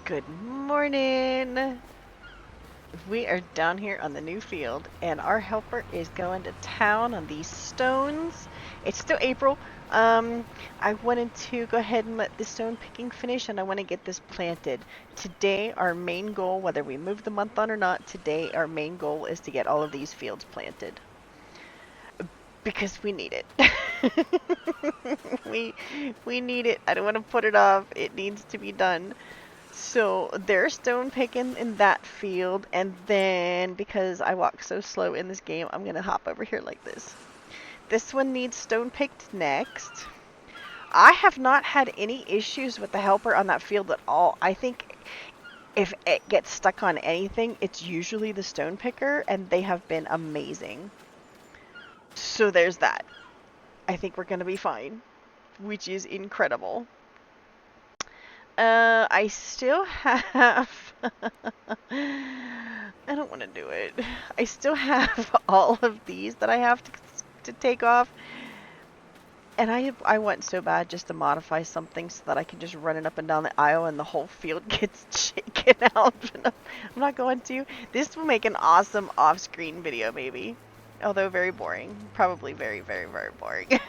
Good morning. We are down here on the new field, and our helper is going to town on these stones. It's still April. I wanted to go ahead and let the stone picking finish, and I want to get this planted. Today, our main goal, whether we move the month on or not, today our main goal is to get all of these fields planted. Because we need it. we need it. I don't want to put it off. It needs to be done. So they're stone picking in that field, and then because I walk so slow in this game, I'm gonna hop over here like this. This one needs stone picked next. I have not had any issues with the helper on that field at all. I think if it gets stuck on anything, it's usually the stone picker, and they have been amazing. So there's that. I think we're gonna be fine, which is incredible. I still have... I don't want to do it. I still have all of these that I have to take off. And I want so bad just to modify something so that I can just run it up and down the aisle and the whole field gets shaken out. I'm not going to. This will make an awesome off-screen video, maybe. Although very boring. Probably very, very, very boring.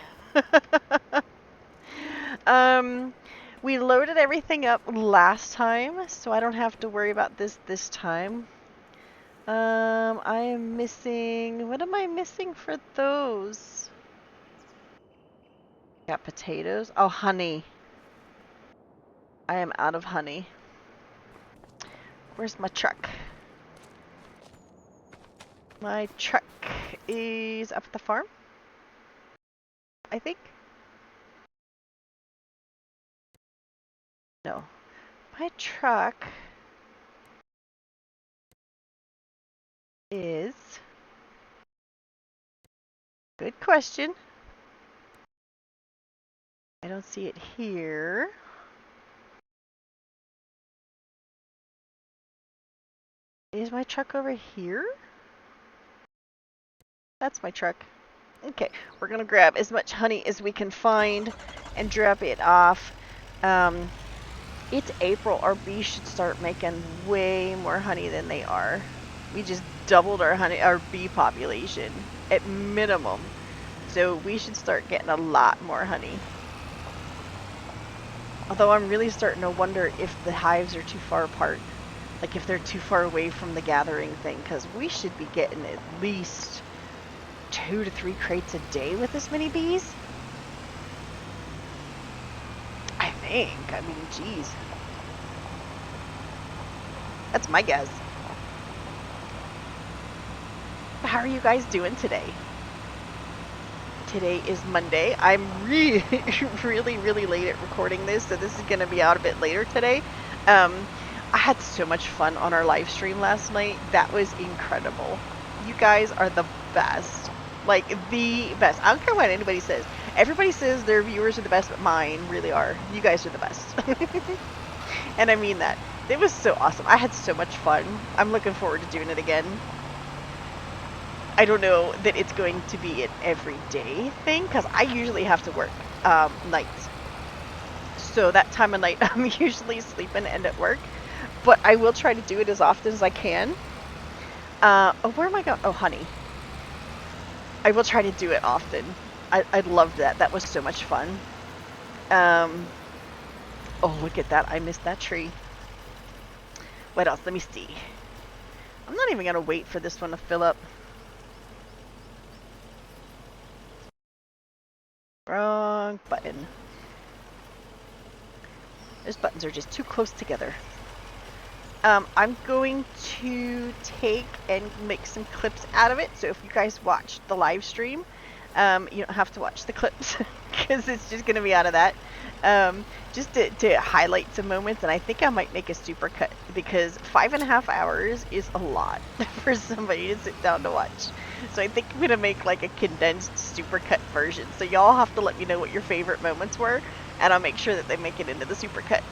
We loaded everything up last time, so I don't have to worry about this time. I am missing... What am I missing for those? Got potatoes. Oh, honey. I am out of honey. Where's my truck? My truck is up at the farm, I think. No. My truck is... Good question. I don't see it here. Is my truck over here? That's my truck. Okay, we're gonna grab as much honey as we can find and drop it off. It's April. Our bees should start making way more honey than they are. We just doubled our bee population at minimum. So we should start getting a lot more honey. Although I'm really starting to wonder if the hives are too far apart. Like if they're too far away from the gathering thing, because we should be getting at least 2 to 3 crates a day with this many bees. I think. I mean, geez. That's my guess. How are you guys doing today? Today is Monday. I'm really, really late at recording this, so this is going to be out a bit later today. I had so much fun on our live stream last night. That was incredible. You guys are the best. Like, the best. I don't care what anybody says. Everybody says their viewers are the best, but mine really are. You guys are the best. And I mean that. It was so awesome. I had so much fun. I'm looking forward to doing it again. I don't know that it's going to be an everyday thing, because I usually have to work nights. So that time of night, I'm usually sleeping and at work. But I will try to do it as often as I can. Oh, where am I going? Oh, honey. I will try to do it often. I loved that. That was so much fun. Oh, look at that. I missed that tree. What else? Let me see. I'm not even going to wait for this one to fill up. Wrong button. Those buttons are just too close together. I'm going to take and make some clips out of it. So if you guys watched the live stream, you don't have to watch the clips because it's just going to be out of that. Just to highlight some moments, and I think I might make a super cut because 5.5 hours is a lot for somebody to sit down to watch. So I think I'm going to make like a condensed super cut version. So y'all have to let me know what your favorite moments were, and I'll make sure that they make it into the super cut.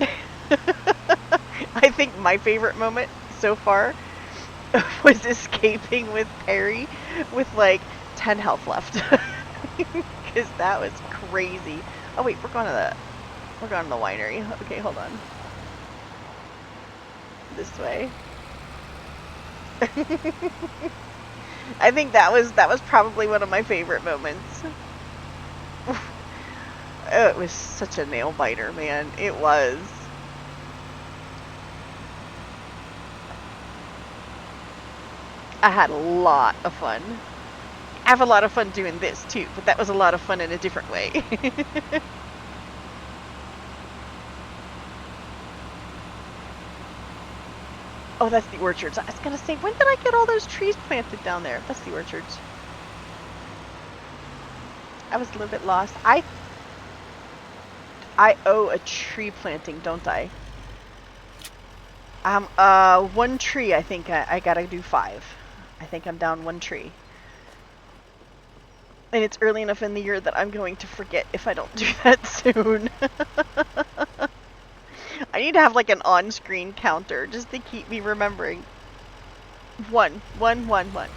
I think my favorite moment so far was escaping with Perry with like 10 health left. Because that was crazy. Oh wait, we're going to the winery. Okay, hold on. this way. I think that was probably one of my favorite moments. Oh, it was such a nail biter, man. It was. I had a lot of fun. I have a lot of fun doing this too, but that was a lot of fun in a different way. Oh, that's the orchards. I was gonna say, when did I get all those trees planted down there? That's the orchards. I was a little bit lost. I owe a tree planting, don't I? One tree. I think I gotta do 5. I think I'm down 1 tree. And it's early enough in the year that I'm going to forget if I don't do that soon. I need to have like an on-screen counter just to keep me remembering. 1, 1, 1, 1.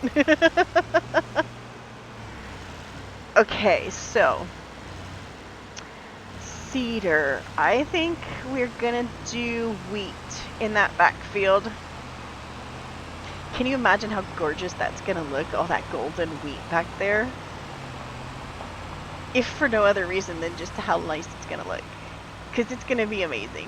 Okay, so cedar. I think we're gonna do wheat in that backfield. Can you imagine how gorgeous that's gonna look? All that golden wheat back there. If for no other reason than just how nice it's gonna look. Because it's gonna be amazing.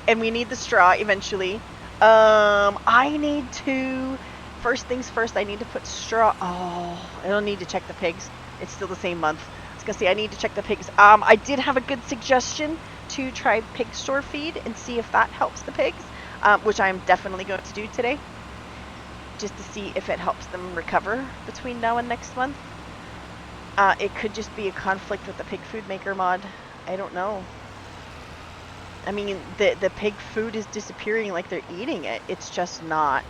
And we need the straw eventually. I need to... First things first, I need to put straw... Oh, I don't need to check the pigs. It's still the same month. I was gonna say I need to check the pigs. I did have a good suggestion to try pig store feed and see if that helps the pigs. Which I'm definitely going to do today. Just to see if it helps them recover between now and next month. It could just be a conflict with the pig food maker mod. I don't know. I mean, the pig food is disappearing like they're eating it. It's just not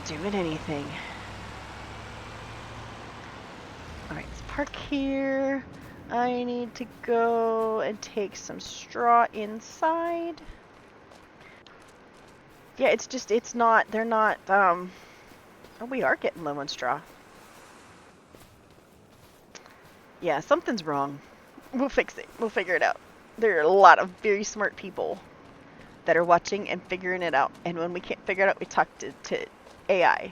doing anything. Alright, let's park here. I need to go and take some straw inside. Yeah, it's just, it's not, they're not, oh, we are getting low on straw. Yeah, something's wrong. We'll fix it. We'll figure it out. There are a lot of very smart people that are watching and figuring it out. And when we can't figure it out, we talk to AI.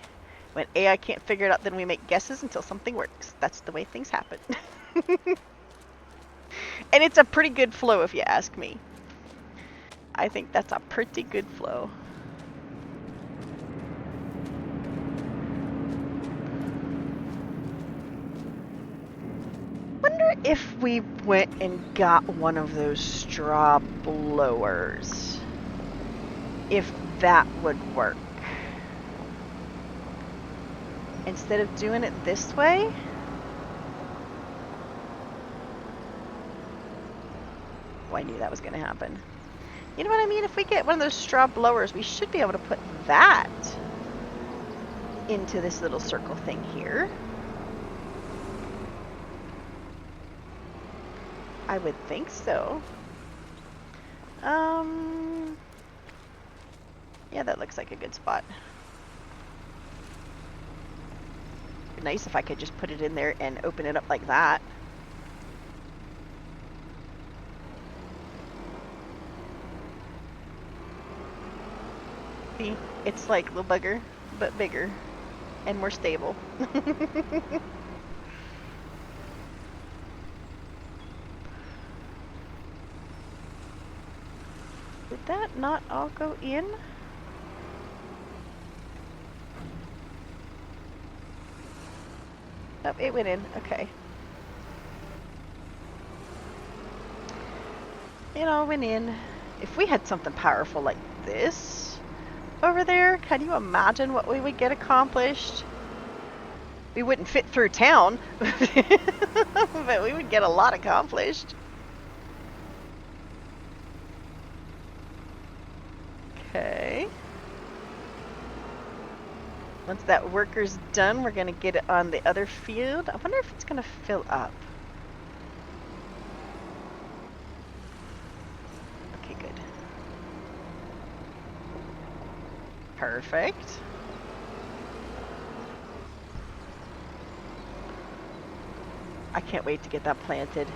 When AI can't figure it out, then we make guesses until something works. That's the way things happen. And it's a pretty good flow if you ask me. I think that's a pretty good flow. Wonder if we went and got one of those straw blowers. If that would work. Instead of doing it this way. Oh, I knew that was going to happen. You know what I mean? If we get one of those straw blowers, we should be able to put that into this little circle thing here. I would think so. Yeah, that looks like a good spot. It'd be nice if I could just put it in there and open it up like that. See, it's like Little Bugger, but bigger and more stable. Did that not all go in? Oh, it went in. Okay. It all went in. If we had something powerful like this over there, can you imagine what we would get accomplished? We wouldn't fit through town, but we would get a lot accomplished. Okay. Once that worker's done, we're going to get it on the other field. I wonder if it's going to fill up. Okay, good. Perfect. I can't wait to get that planted.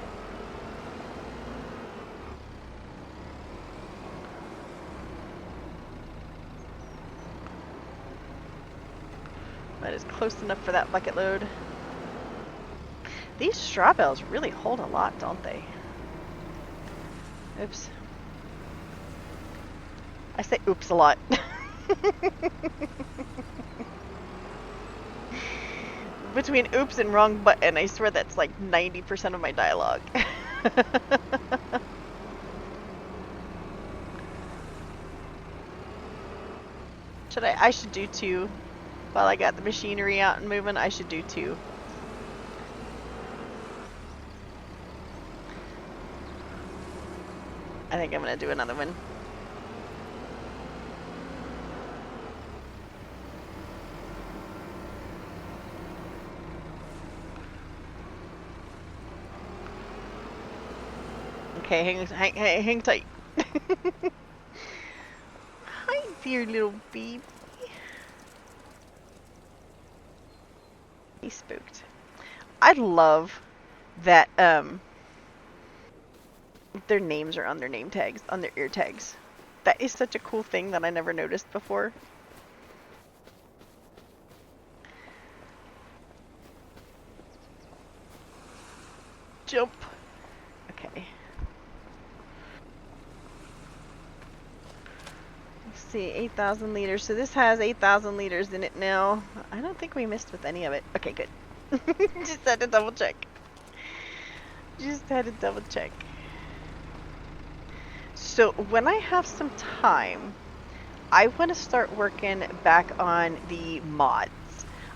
That is close enough for that bucket load. These straw bales really hold a lot, don't they? Oops. I say oops a lot. Between oops and wrong button, I swear that's like 90% of my dialogue. I should do two. While I got the machinery out and moving, I should do two. I think I'm gonna do another one. Okay, hang tight. Hi dear little baby. He's spooked. I love that their names are on their name tags, on their ear tags. That is such a cool thing that I never noticed before. Jump. Okay. Let's see, 8,000 liters. So this has 8,000 liters in it now. I don't think we missed with any of it. Okay, good. Just had to double check. Just had to double check. So when I have some time, I want to start working back on the mods.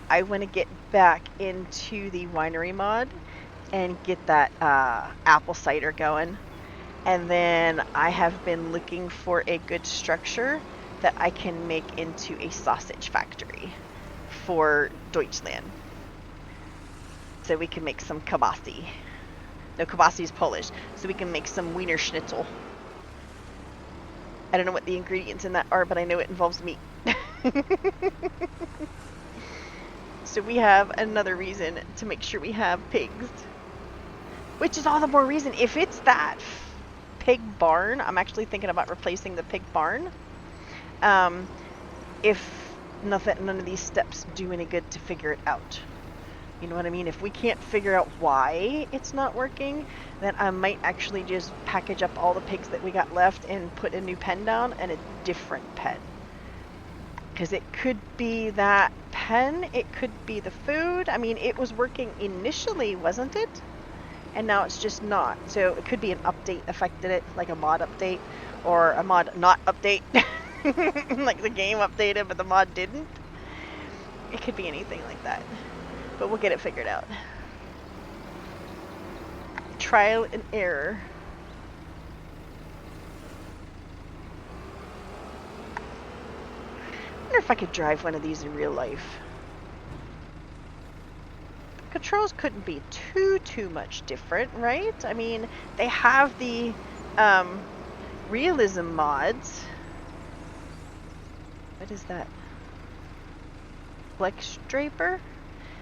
I want to get back into the winery mod and get that apple cider going. And then I have been looking for a good structure that I can make into a sausage factory for Deutschland. So we can make some kibasi. No, kibasi is Polish. So we can make some Wiener Schnitzel. I don't know what the ingredients in that are, but I know it involves meat. So we have another reason to make sure we have pigs. Which is all the more reason. If it's that pig barn, I'm actually thinking about replacing the pig barn. If none of these steps do any good to figure it out. You know what I mean? If we can't figure out why it's not working, then I might actually just package up all the pigs that we got left and put a new pen down and a different pen. Because it could be that pen, it could be the food. I mean, it was working initially, wasn't it? And now it's just not. So it could be an update affected it, like a mod update, or a mod not update. Like the game updated, but the mod didn't. It could be anything like that. But we'll get it figured out. Trial and error. I wonder if I could drive one of these in real life. Controls couldn't be too much different, right? I mean, they have the realism mods. What is that? Flex Draper?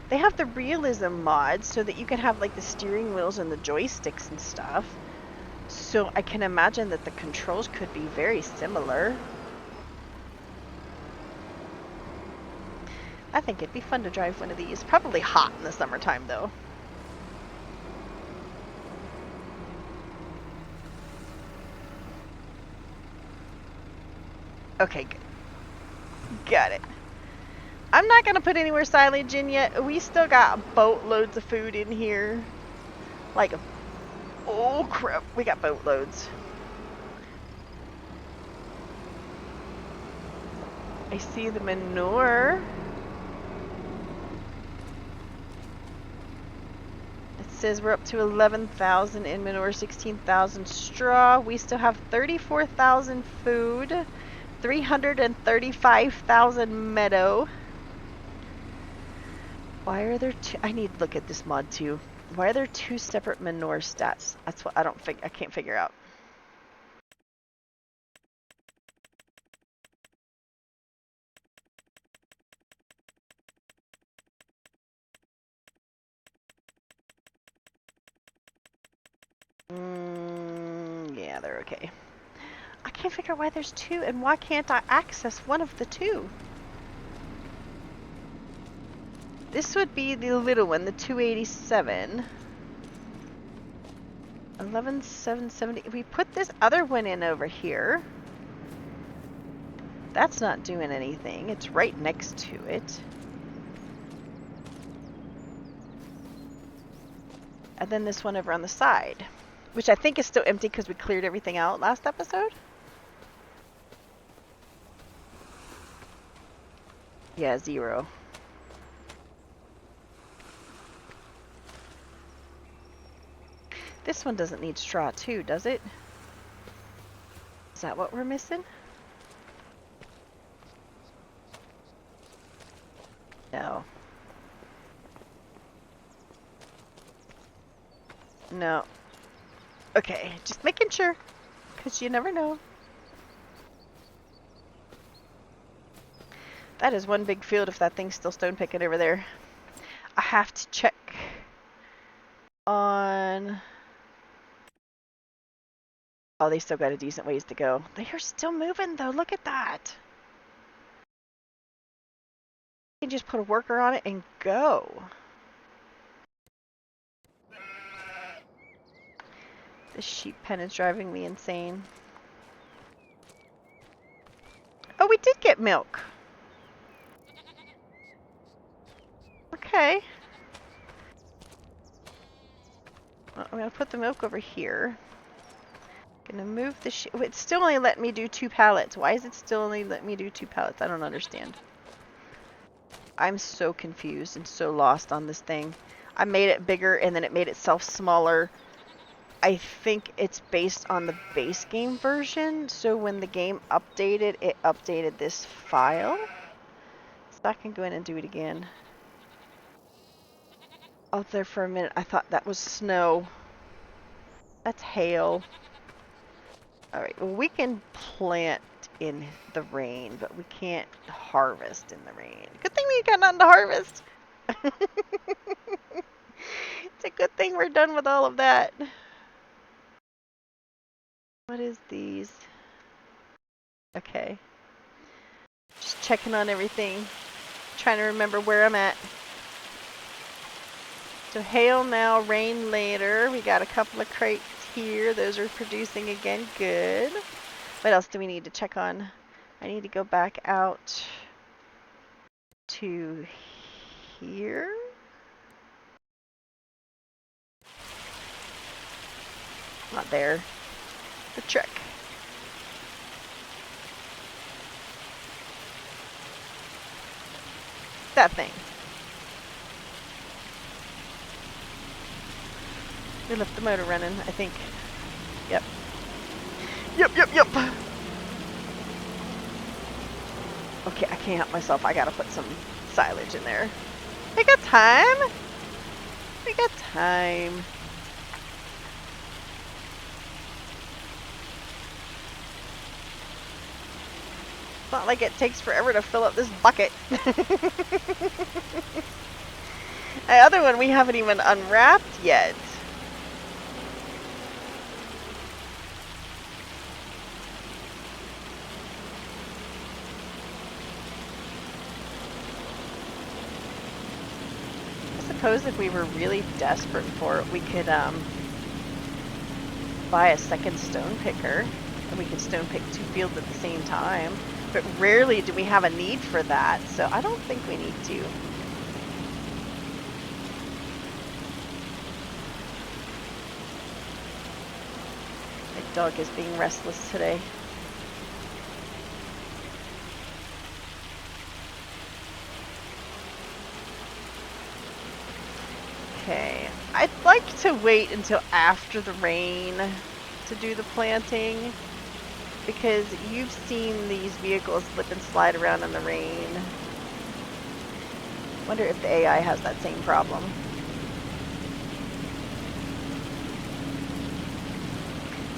They have the realism mods so that you can have like the steering wheels and the joysticks and stuff. So I can imagine that the controls could be very similar. I think it'd be fun to drive one of these. Probably hot in the summertime though. Okay, good. Got it. I'm not going to put any more silage in yet. We still got boatloads of food in here. Like, oh crap, we got boatloads. I see the manure. It says we're up to 11,000 in manure, 16,000 straw. We still have 34,000 food, 335,000 meadow. Why are there two? I need to look at this mod too. Why are there two separate manure stats? That's what I can't figure out. Yeah, they're okay. I can't figure out why there's two, and why can't I access one of the two? This would be the little one, the 287. 11,770. If we put this other one in over here, that's not doing anything. It's right next to it. And then this one over on the side, which I think is still empty because we cleared everything out last episode. Yeah, 0. This one doesn't need straw too, does it? Is that what we're missing? No. No. Okay, just making sure, because you never know. That is one big field if that thing's still stone picking over there. I have to check on... Oh, they still got a decent ways to go. They are still moving though, look at that. You can just put a worker on it and go. This sheep pen is driving me insane. Oh, we did get milk. Okay. Well, I'm going to put the milk over here. Gonna move the sheep. It's still only letting me do 2 pallets. Why is it still only letting me do 2 pallets? I don't understand. I'm so confused and so lost on this thing. I made it bigger and then it made itself smaller. I think it's based on the base game version. So when the game updated, it updated this file. So I can go in and do it again. Out there for a minute, I thought that was snow. That's hail. Alright, well we can plant in the rain, but we can't harvest in the rain. Good thing we got nothing to harvest. It's a good thing we're done with all of that. What is these? Okay. Just checking on everything. Trying to remember where I'm at. So hail now, rain later. We got a couple of crates here. Those are producing again. Good. What else do we need to check on? I need to go back out to here. Not there. The check. That thing. We left the motor running, I think. Yep. Yep. Okay, I can't help myself. I gotta put some silage in there. We got time. We got time. It's not like it takes forever to fill up this bucket. The other one we haven't even unwrapped yet. I suppose if we were really desperate for it, we could buy a second stone picker, and we could stone pick 2 fields at the same time. But rarely do we have a need for that, so I don't think we need to. My dog is being restless today. Okay, I'd like to wait until after the rain to do the planting, because you've seen these vehicles slip and slide around in the rain. Wonder if the AI has that same problem.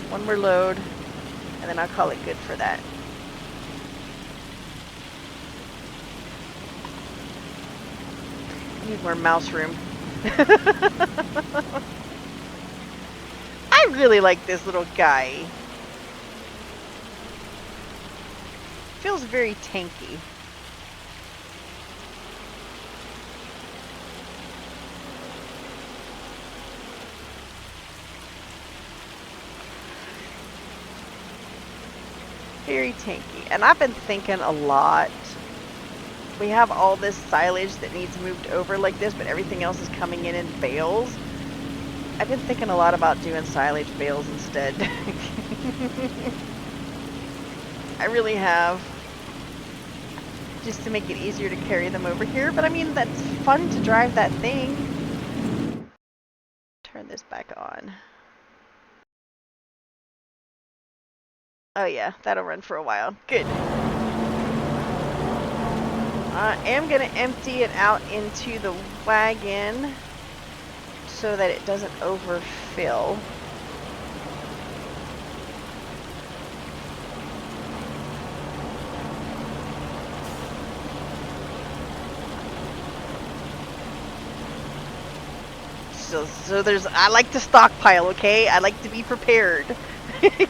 One more load, and then I'll call it good for that. I need more mouse room. I really like this little guy. Feels very tanky. Very tanky. And I've been thinking a lot. We have all this silage that needs moved over like this, but everything else is coming in bales. I've been thinking a lot about doing silage bales instead. I really have. Just to make it easier to carry them over here. But I mean, that's fun to drive that thing. Turn this back on. Oh yeah, that'll run for a while. Good. I am going to empty it out into the wagon so that it doesn't overfill. So there's, I like to stockpile, okay? I like to be prepared.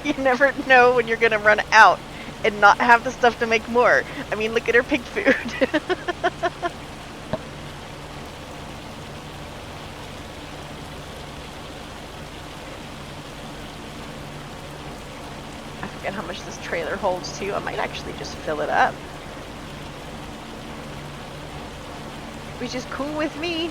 You never know when you're going to run out and not have the stuff to make more. I mean, look at her pig food. I forget how much this trailer holds too. I might actually just fill it up. Which is cool with me.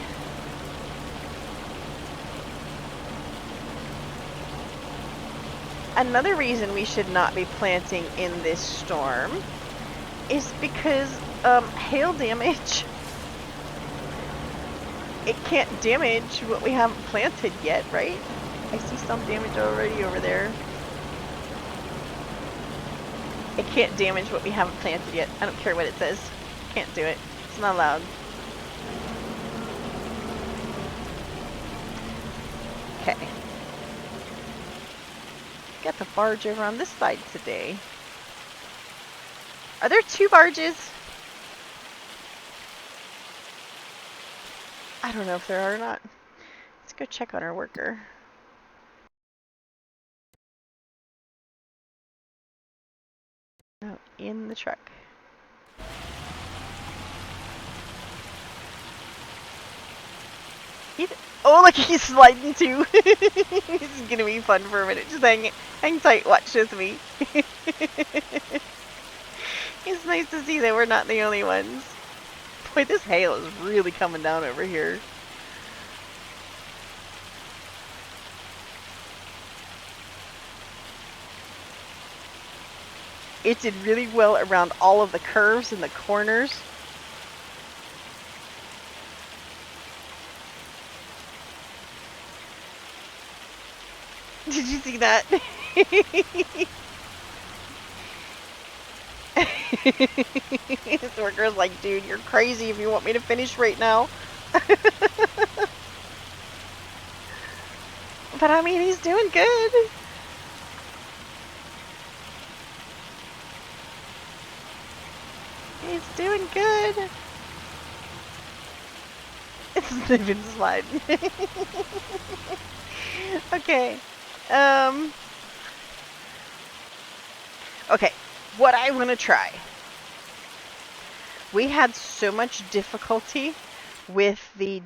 Another reason we should not be planting in this storm is because hail damage. It can't damage what we haven't planted yet, right? I see some damage already over there. It can't damage what we haven't planted yet. I don't care what it says. Can't do it. It's not allowed. Okay. Got the barge over on this side today. Are there 2 barges? I don't know if there are or not. Let's go check on our worker. Oh, in the truck. Oh, look, he's sliding too. This is gonna be fun for a minute. Just hang tight, watch with me. It's nice to see that we're not the only ones. Boy, this hail is really coming down over here. It did really well around all of the curves and the corners. Did you see that? This worker's like, dude, you're crazy if you want me to finish right now. But I mean, he's doing good. He's doing good. They've been sliding. Okay. Okay, what I want to try. We had so much difficulty with the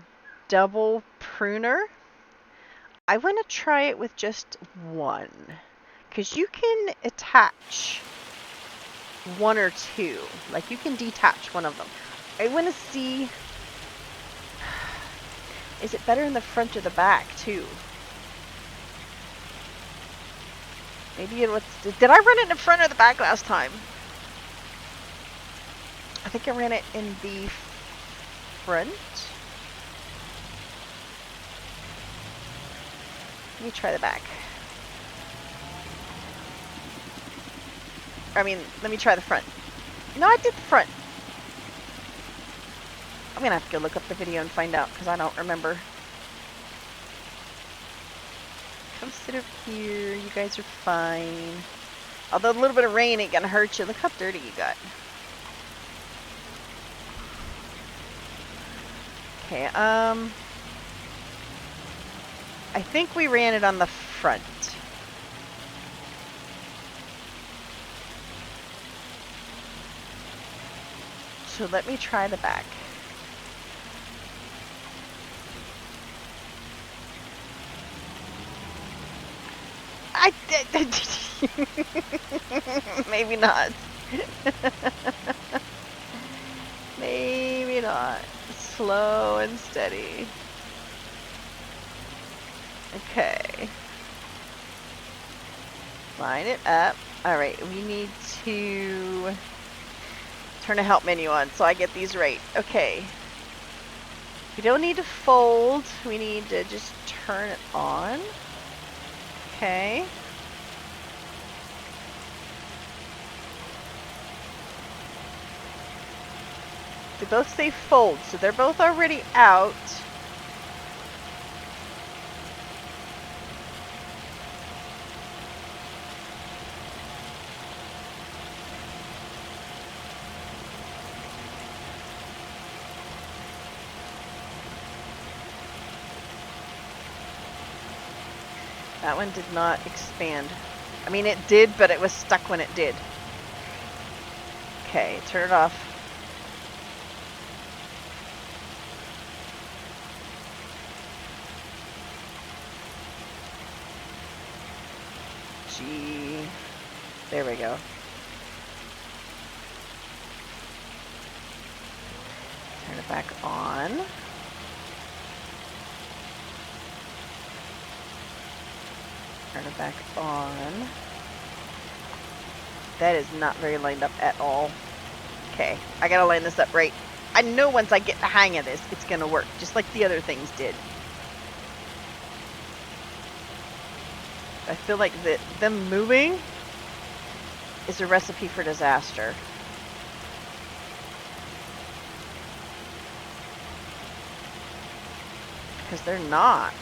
double pruner. I want to try it with just one. Because you can attach 1 or 2. Like, you can detach one of them. I want to see... Is it better in the front or the back, too? Maybe it was... Did I run it in the front or the back last time? I think I ran it in the front. Let me try the back. I mean, let me try the front. No, I did the front. I'm gonna have to go look up the video and find out, because I don't remember. Come sit over here. You guys are fine. Although a little bit of rain ain't gonna hurt you. Look how dirty you got. Okay, I think we ran it on the front. So let me try the back. I did. Maybe not. Maybe not. Slow and steady. Okay. Line it up. Alright, we need to turn a help menu on so I get these right. Okay. We don't need to fold. We need to just turn it on. Okay. They both say fold, so they're both already out. That one did not expand. I mean, it did, but it was stuck when it did. Okay, turn it off. G. There we go. Turn it back on. Turn it back on. That is not very lined up at all. Okay, I gotta line this up right. I know once I get the hang of this, it's gonna work, just like the other things did. I feel like them moving is a recipe for disaster. Because they're not.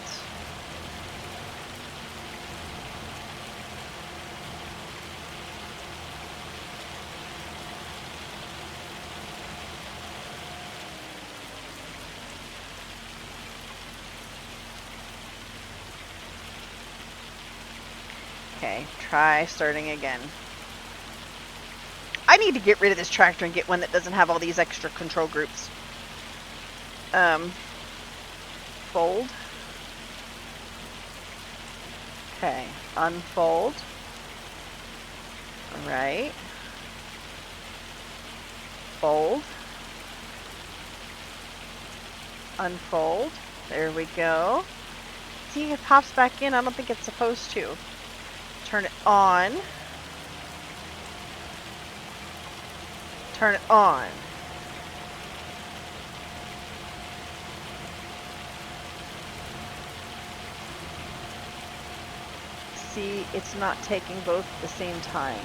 Okay, try starting again. I need to get rid of this tractor and get one that doesn't have all these extra control groups. Fold. Okay, unfold. All right. Fold. Unfold. There we go. See, it pops back in. I don't think it's supposed to. Turn it on. Turn it on. See, it's not taking both at the same time.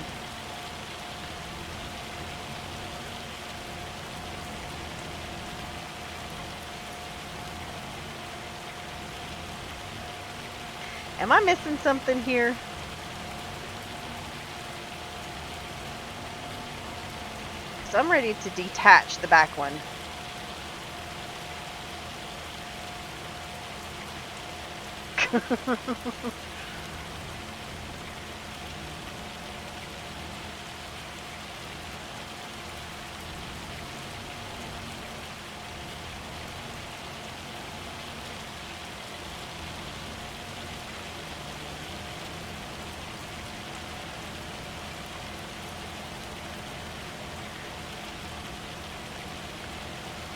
Am I missing something here? Because I'm ready to detach the back one.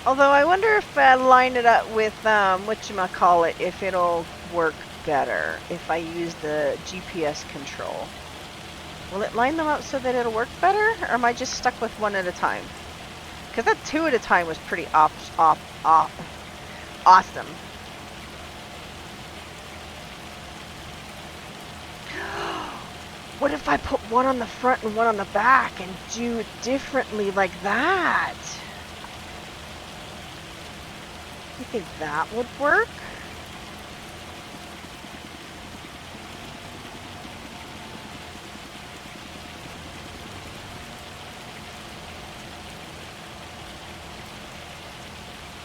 Although I wonder if I line it up with whatchamacallit, if it'll work better if I use the GPS control. Will it line them up so that it'll work better, or am I just stuck with one at a time? Because that 2 at a time was pretty awesome. What if I put one on the front and one on the back and do it differently like that? You think that would work?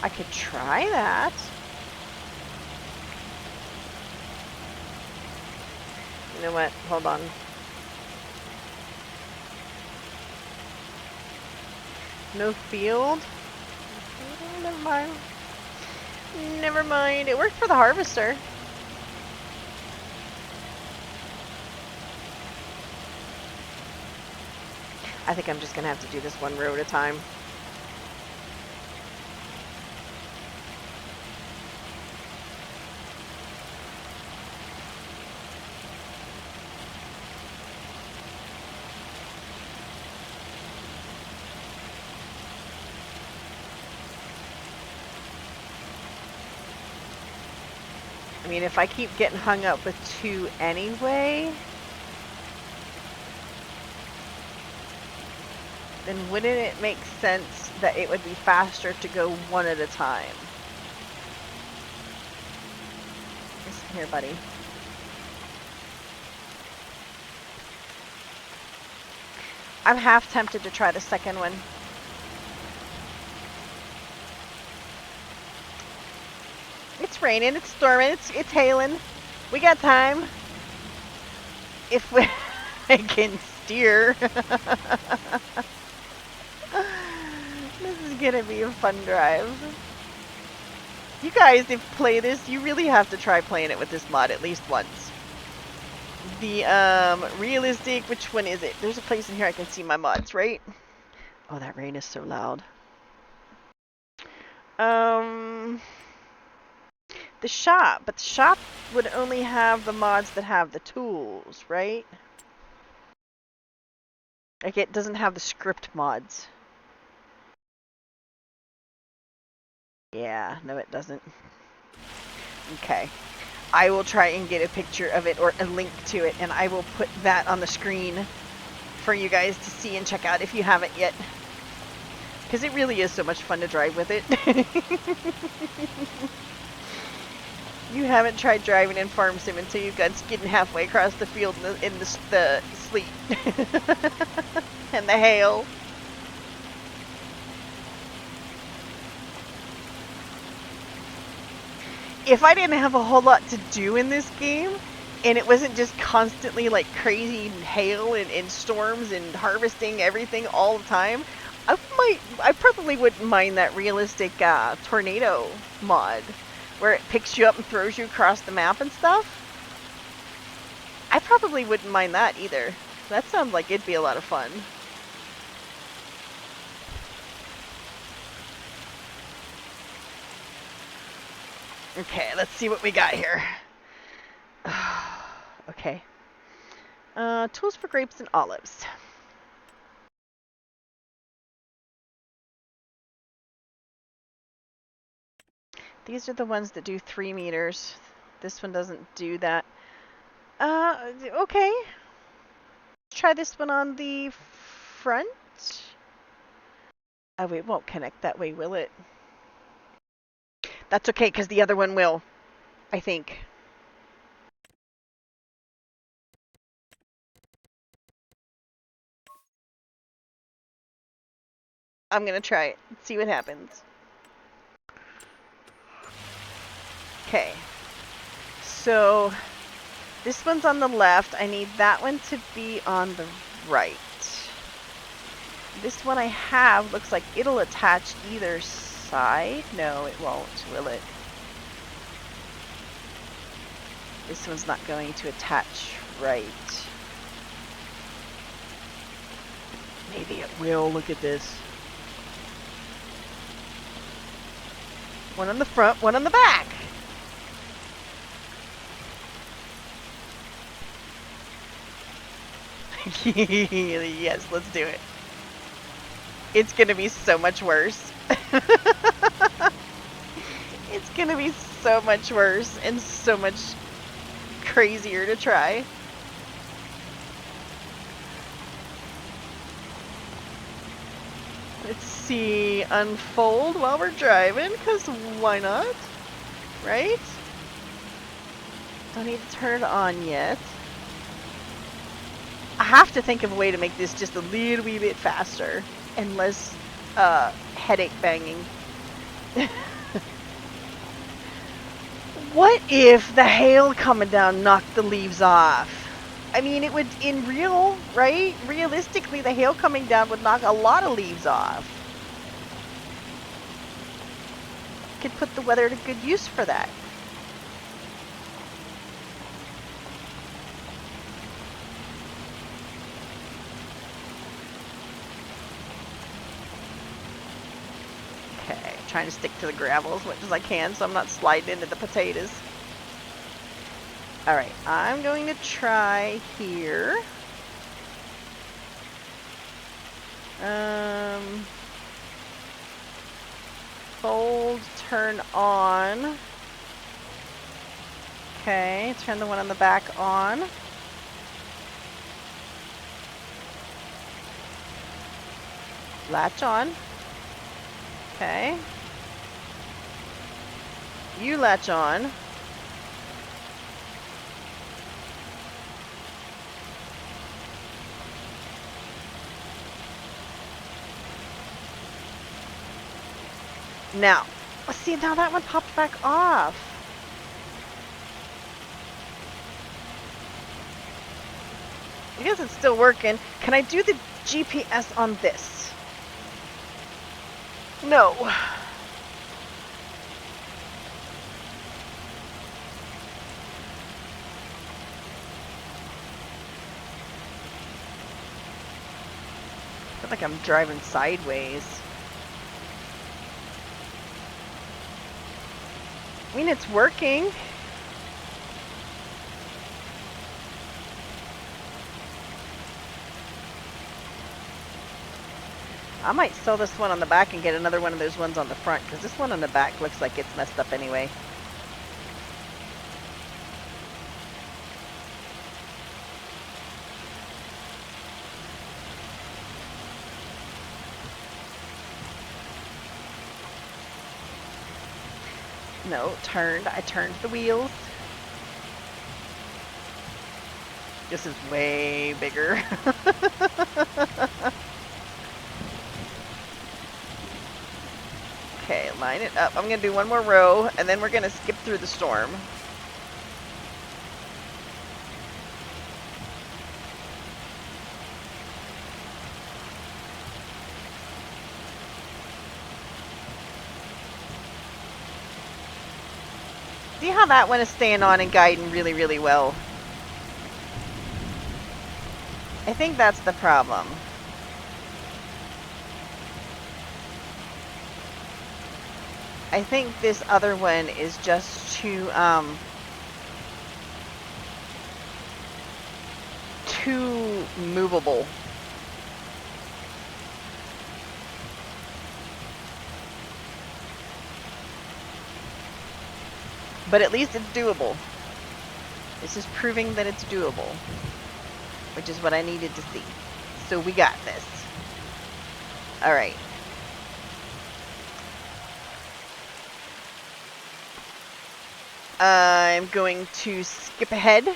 I could try that. You know what? Hold on. No field? Oh, never mind. Never mind. It worked for the harvester. I think I'm just going to have to do this one row at a time. I mean, if I keep getting hung up with 2 anyway, then wouldn't it make sense that it would be faster to go 1 at a time? Listen here, buddy. I'm half tempted to try the second one. It's raining, it's storming, it's hailing. We got time. If we I can steer. This is gonna be a fun drive. You guys, if play this, you really have to try playing it with this mod at least once. The realistic, which one is it? There's a place in here I can see my mods, right? Oh, that rain is so loud. The shop, but the shop would only have the mods that have the tools, right? Like, it doesn't have the script mods. Yeah, no it doesn't. Okay. I will try and get a picture of it or a link to it, and I will put that on the screen for you guys to see and check out if you haven't yet. Because it really is so much fun to drive with it. You haven't tried driving in Farm Sim until you've got skidding halfway across the field in the sleet and the hail. If I didn't have a whole lot to do in this game, and it wasn't just constantly like crazy hail and storms and harvesting everything all the time, I probably wouldn't mind that realistic tornado mod, where it picks you up and throws you across the map and stuff. I probably wouldn't mind that either. That sounds like it'd be a lot of fun. Okay, let's see what we got here. Okay. Tools for grapes and olives. These are the ones that do 3 meters. This one doesn't do that. Okay. Let's try this one on the front. Oh, it won't connect that way, will it? That's okay, because the other one will, I think. I'm going to try it. See what happens. Okay. So, this one's on the left. I need that one to be on the right. This one I have looks like it'll attach either side. No, it won't, will it? This one's not going to attach right. Maybe it will. Look at this. One on the front, one on the back. Yes, let's do it. It's gonna be so much worse. It's gonna be so much worse and so much crazier to try. Let's see, unfold while we're driving, because why not? Right? Don't need to turn it on yet. I have to think of a way to make this just a little wee bit faster and less headache banging. What if the hail coming down knocked the leaves off? I mean, it would, in real, right? Realistically, the hail coming down would knock a lot of leaves off. Could put the weather to good use for that. trying to stick to the gravel as much as I can so I'm not sliding into the potatoes. Alright, I'm going to try here. Fold, turn on. Okay, turn the one on the back on. Latch on. Okay. You latch on. Now, let's see, now that one popped back off. I guess it's still working. Can I do the GPS on this? No. I feel like I'm driving sideways. I mean, it's working. I might sell this one on the back and get another one of those ones on the front, because this one on the back looks like it's messed up anyway. No, turned. I turned the wheels. This is way bigger. Okay, line it up. I'm going to do one more row, and then we're going to skip through the storm. See how that one is staying on and guiding really, really well? I think that's the problem. I think this other one is just too movable. But at least it's doable. This is proving that it's doable, which is what I needed to see. So we got this. All right. I'm going to skip ahead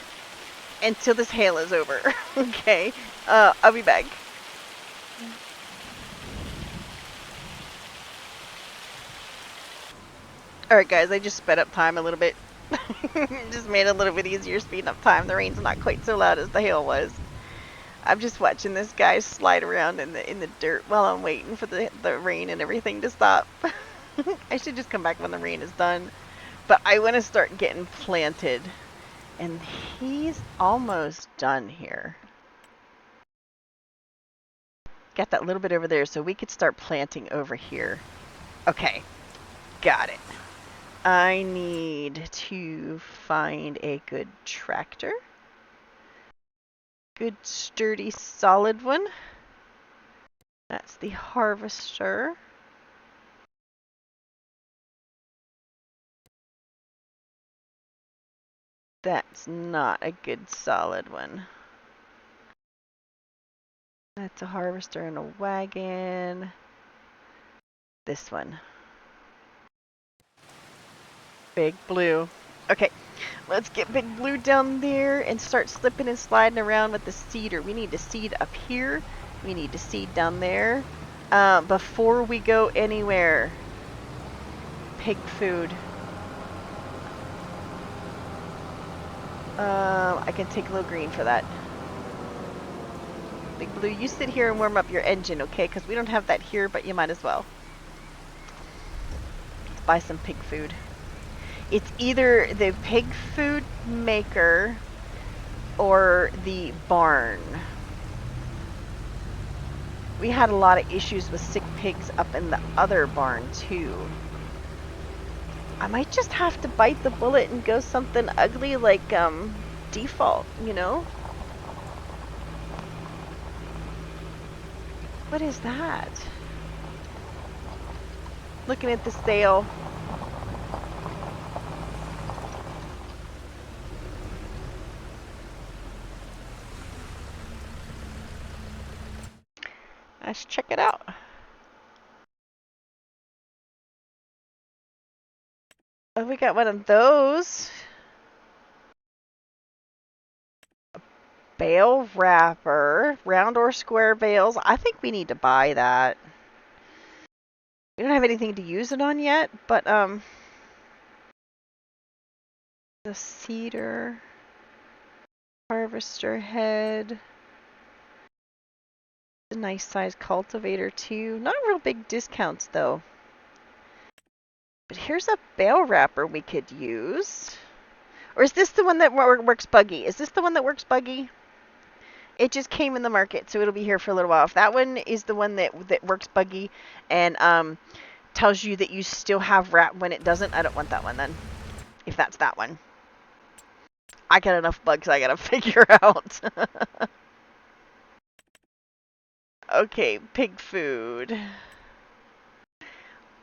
until this hail is over. Okay. I'll be back. Alright guys, I just sped up time a little bit. Just made it a little bit easier speeding up time. The rain's not quite so loud as the hail was. I'm just watching this guy slide around in the dirt while I'm waiting for the rain and everything to stop. I should just come back when the rain is done. But I want to start getting planted. And he's almost done here. Got that little bit over there, so we could start planting over here. Okay, got it. I need to find a good tractor. Good, sturdy, solid one. That's the harvester. That's not a good solid one. That's a harvester and a wagon. This one. Big Blue. Okay, let's get Big Blue down there and start slipping and sliding around with the seeder. We need to seed up here. We need to seed down there. Before we go anywhere. Pig food. I can take low green for that. Big Blue, you sit here and warm up your engine, okay? Because we don't have that here, but you might as well. Let's buy some pig food. It's either the pig food maker or the barn. We had a lot of issues with sick pigs up in the other barn too. I might just have to bite the bullet and go something ugly like default, you know? What is that? Looking at the sale. Let's check it out. Oh, we got one of those. Bale wrapper. Round or square bales. I think we need to buy that. We don't have anything to use it on yet, but the cedar. Harvester head. A nice size cultivator too. Not real big discounts though. But here's a bale wrapper we could use. Or is this the one that works buggy? Is this the one that works buggy? It just came in the market, so it'll be here for a little while. If that one is the one that works buggy and tells you that you still have wrap when it doesn't, I don't want that one then. If that's that one. I got enough bugs I gotta figure out. Okay, pig food.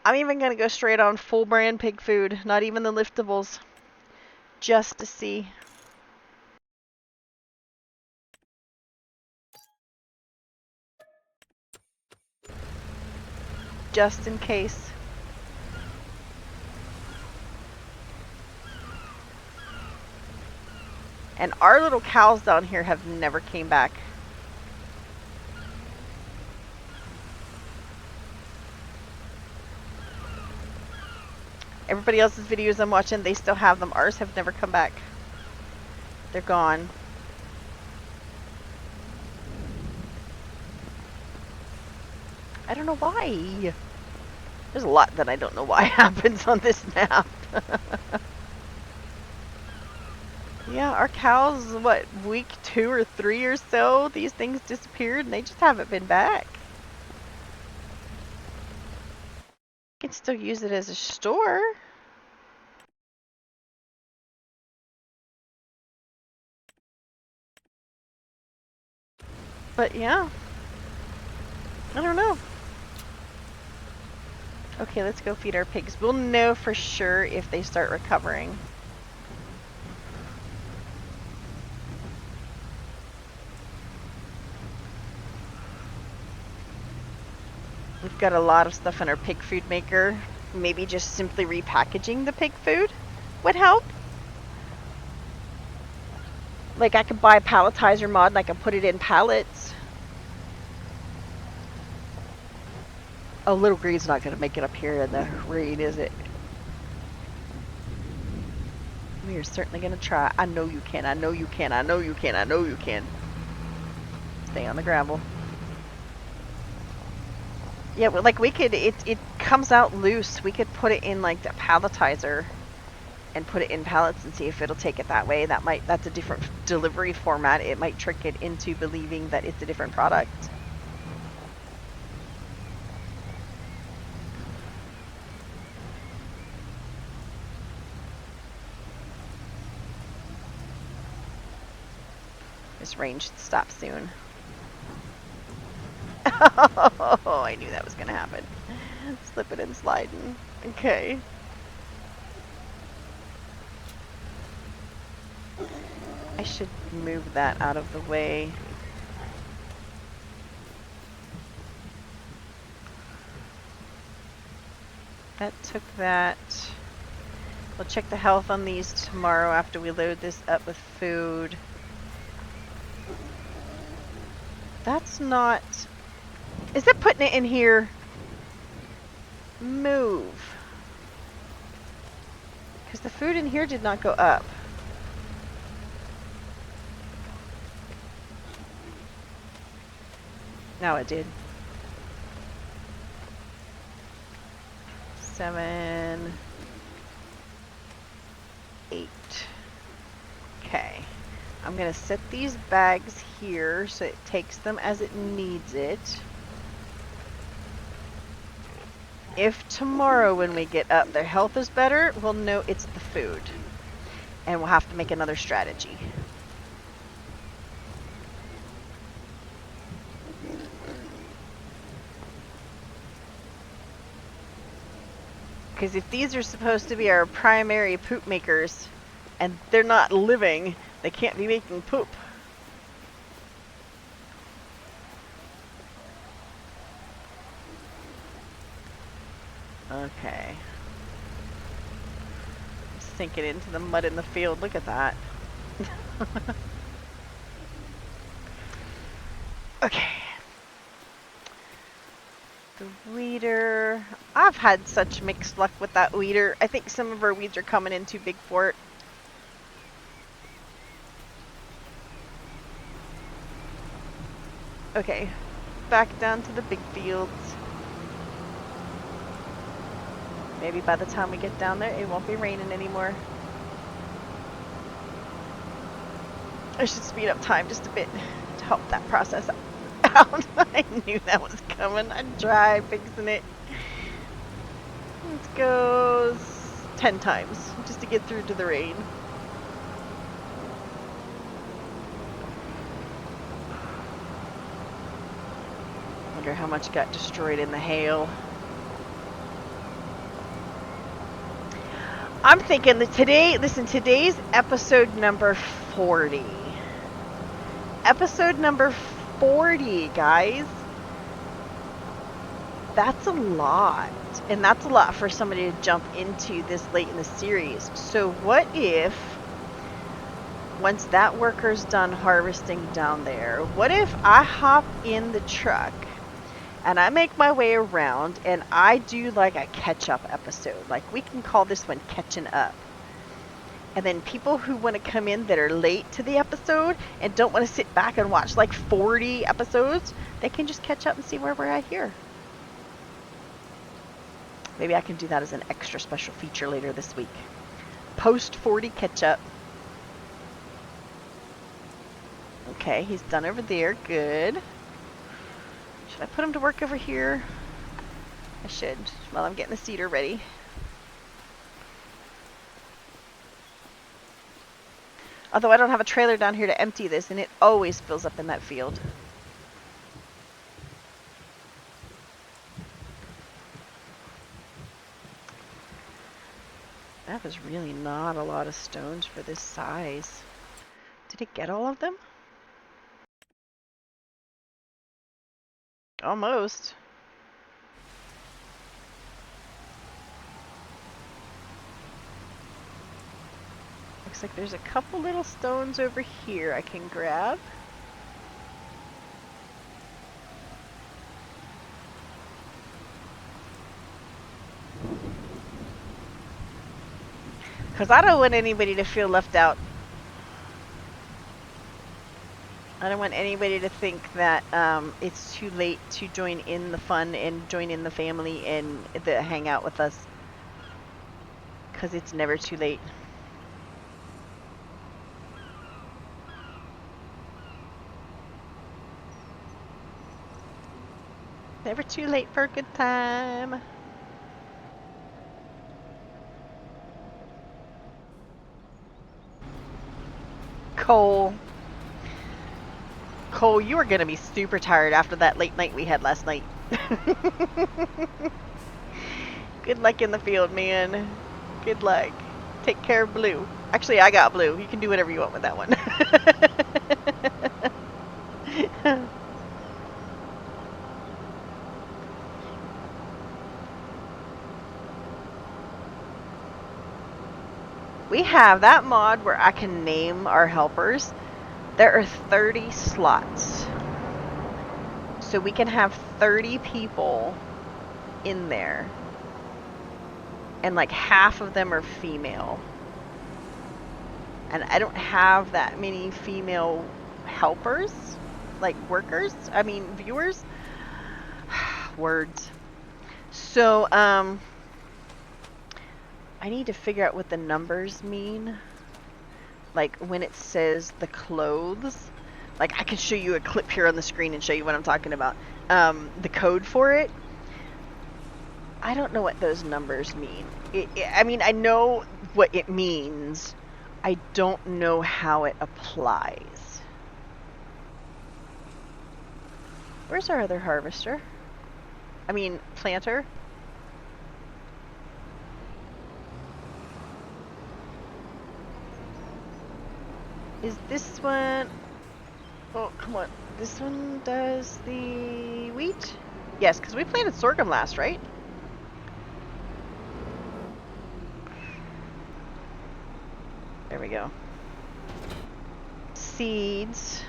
I'm even gonna go straight on full brand pig food, not even the liftables. Just to see. Just in case. And our little cows down here have never came back. Everybody else's videos I'm watching, they still have them. Ours have never come back. They're gone. I don't know why. There's a lot that I don't know why happens on this map. Yeah, our cows, what, week 2 or 3 or so, these things disappeared and they just haven't been back. You can still use it as a store. But yeah, I don't know. Okay, let's go feed our pigs. We'll know for sure if they start recovering. We've got a lot of stuff in our pig food maker. Maybe just simply repackaging the pig food would help. Like I could buy a palletizer mod and I could put it in pallets. Oh, Little Green's not going to make it up here in the rain, is it? We are certainly going to try. I know you can. I know you can. I know you can. I know you can. Stay on the gravel. Yeah, well, like we could, it comes out loose. We could put it in like the palletizer and put it in pallets and see if it'll take it that way. That's a different delivery format. It might trick it into believing that it's a different product. This rain should stop soon. Oh, I knew that was gonna happen. Slipping and sliding. Okay. I should move that out of the way. That took that. We'll check the health on these tomorrow after we load this up with food. That's not... Is it putting it in here? Move. Because the food in here did not go up. No, it did. 7, 8. Okay. I'm going to set these bags here so it takes them as it needs it. if tomorrow when we get up their health is better, we'll know it's the food. And we'll have to make another strategy. Because if these are supposed to be our primary poop makers, and they're not living, they can't be making poop. Okay. Sinking into the mud in the field. Look at that. Okay. The weeder. I've had such mixed luck with that weeder. I think some of our weeds are coming in too big for it. Okay. Back down to the big fields. Maybe by the time we get down there, it won't be raining anymore. I should speed up time just a bit to help that process out. I knew that was coming. I'd try fixing it. Let's go 10 times just to get through to the rain. Wonder how much got destroyed in the hail. I'm thinking that today's episode number 40. Episode number 40, guys. That's a lot. And that's a lot for somebody to jump into this late in the series. So what if, once that worker's done harvesting down there, what if I hop in the truck and I make my way around and I do like a catch-up episode? Like, we can call this one Catching Up. And then people who want to come in that are late to the episode and don't want to sit back and watch like 40 episodes, they can just catch up and see where we're at here. Maybe I can do that as an extra special feature later this week. Post 40 catch-up. Okay, he's done over there. Good. Should I put him to work over here? I should, while I'm getting the cedar ready. Although I don't have a trailer down here to empty this, and it always fills up in that field. That was really not a lot of stones for this size. Did it get all of them? Almost. Looks like there's a couple little stones over here I can grab. Because I don't want anybody to feel left out. I don't want anybody to think that it's too late to join in the fun and join in the family and hang out with us. Because it's never too late. Never too late for a good time. Cole, you are going to be super tired after that late night we had last night. Good luck in the field, man. Good luck. Take care of Blue. Actually, I got Blue. You can do whatever you want with that one. We have that mod where I can name our helpers. There are 30 slots. So we can have 30 people in there. And like half of them are female. And I don't have that many female helpers. Like workers. I mean viewers. Words. So, I need to figure out what the numbers mean. Like when it says the clothes. Like I can show you a clip here on the screen and show you what I'm talking about. The code for it. I don't know what those numbers mean. I mean, I know what it means. I don't know how it applies. Where's our other harvester? I mean, planter? Is this one... Oh, come on. This one does the wheat? Yes, because we planted sorghum last, right? There we go. Seeds.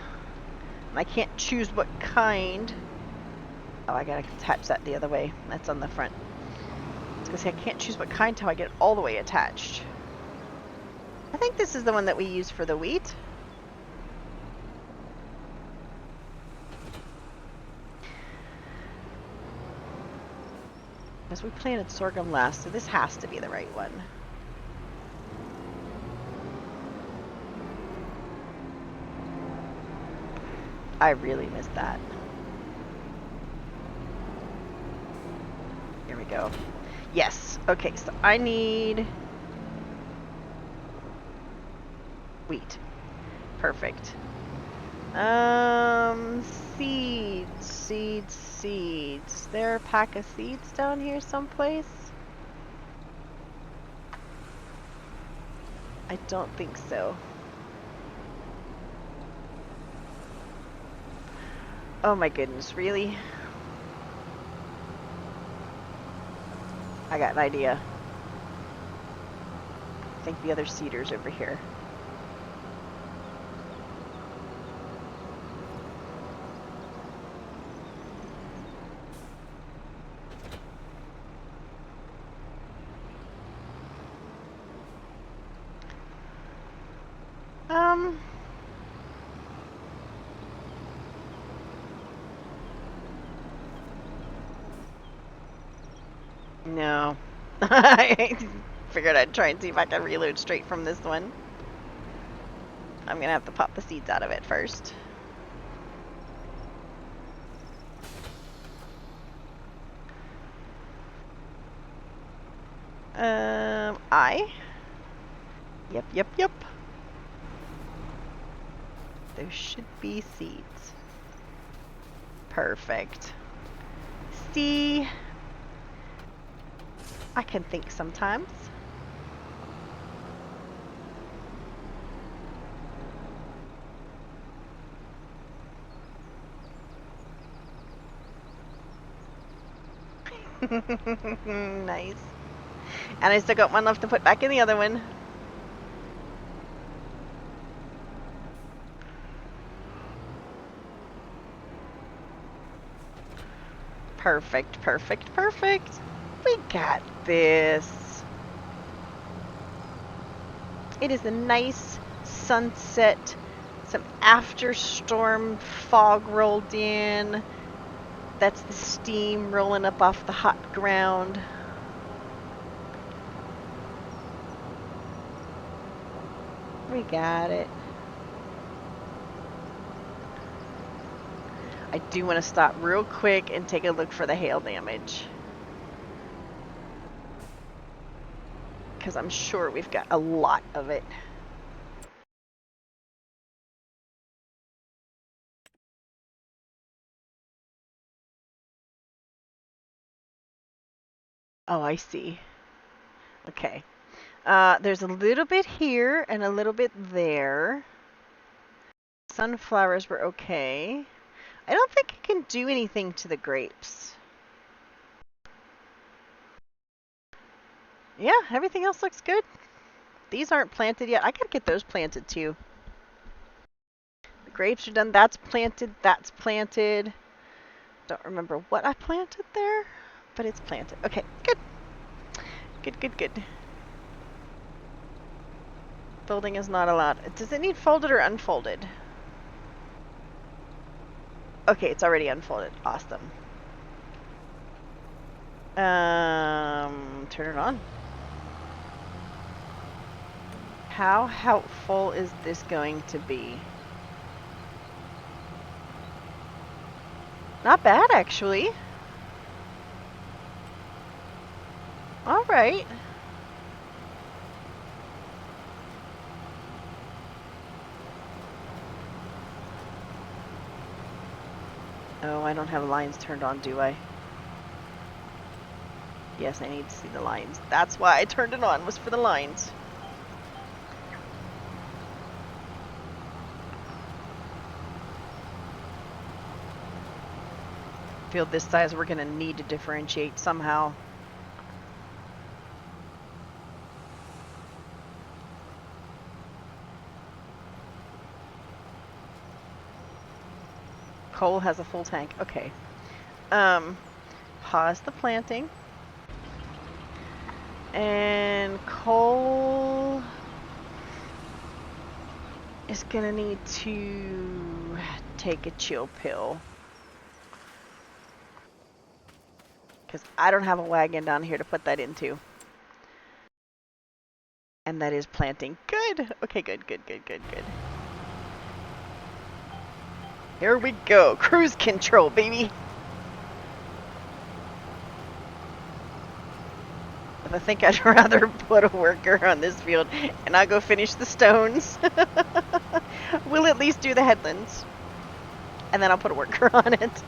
I can't choose what kind. Oh, I gotta attach that the other way. That's on the front. I was gonna say I can't choose what kind till I get it all the way attached. I think this is the one that we use for the wheat. Because we planted sorghum last, so this has to be the right one. I really missed that. Here we go. Yes. Okay, so I need wheat. Perfect. Seeds. There are a pack of seeds down here someplace? I don't think so. Oh my goodness, really? I got an idea. I think the other seeder's over here. No. I figured I'd try and see if I can reload straight from this one. I'm gonna have to pop the seeds out of it first. Yep. There should be seeds. Perfect. See? I can think sometimes. Nice. And I still got one left to put back in the other one. Perfect. We got this. It is a nice sunset. Some after storm fog rolled in. That's the steam rolling up off the hot ground. We got it. I do want to stop real quick and take a look for the hail damage. Because I'm sure we've got a lot of it. Oh, I see. Okay. There's a little bit here and a little bit there. Sunflowers were okay. I don't think I can do anything to the grapes. Yeah, everything else looks good. These aren't planted yet. I gotta get those planted too. The grapes are done. That's planted. That's planted. Don't remember what I planted there, but it's planted. Okay, good. Good. Folding is not allowed. Does it need folded or unfolded? Okay, it's already unfolded. Awesome. Turn it on. How helpful is this going to be? Not bad, actually. right. Oh, I don't have lines turned on, do I? Yes, I need to see the lines. That's why I turned it on, was for the lines. Field this size, we're gonna need to differentiate somehow. Cole has a full tank. Okay. Pause the planting. And Cole is gonna need to take a chill pill. Because I don't have a wagon down here to put that into. And that is planting. Good. Okay, good. Here we go. Cruise control, baby. I think I'd rather put a worker on this field and I'll go finish the stones. We'll at least do the headlands. And then I'll put a worker on it.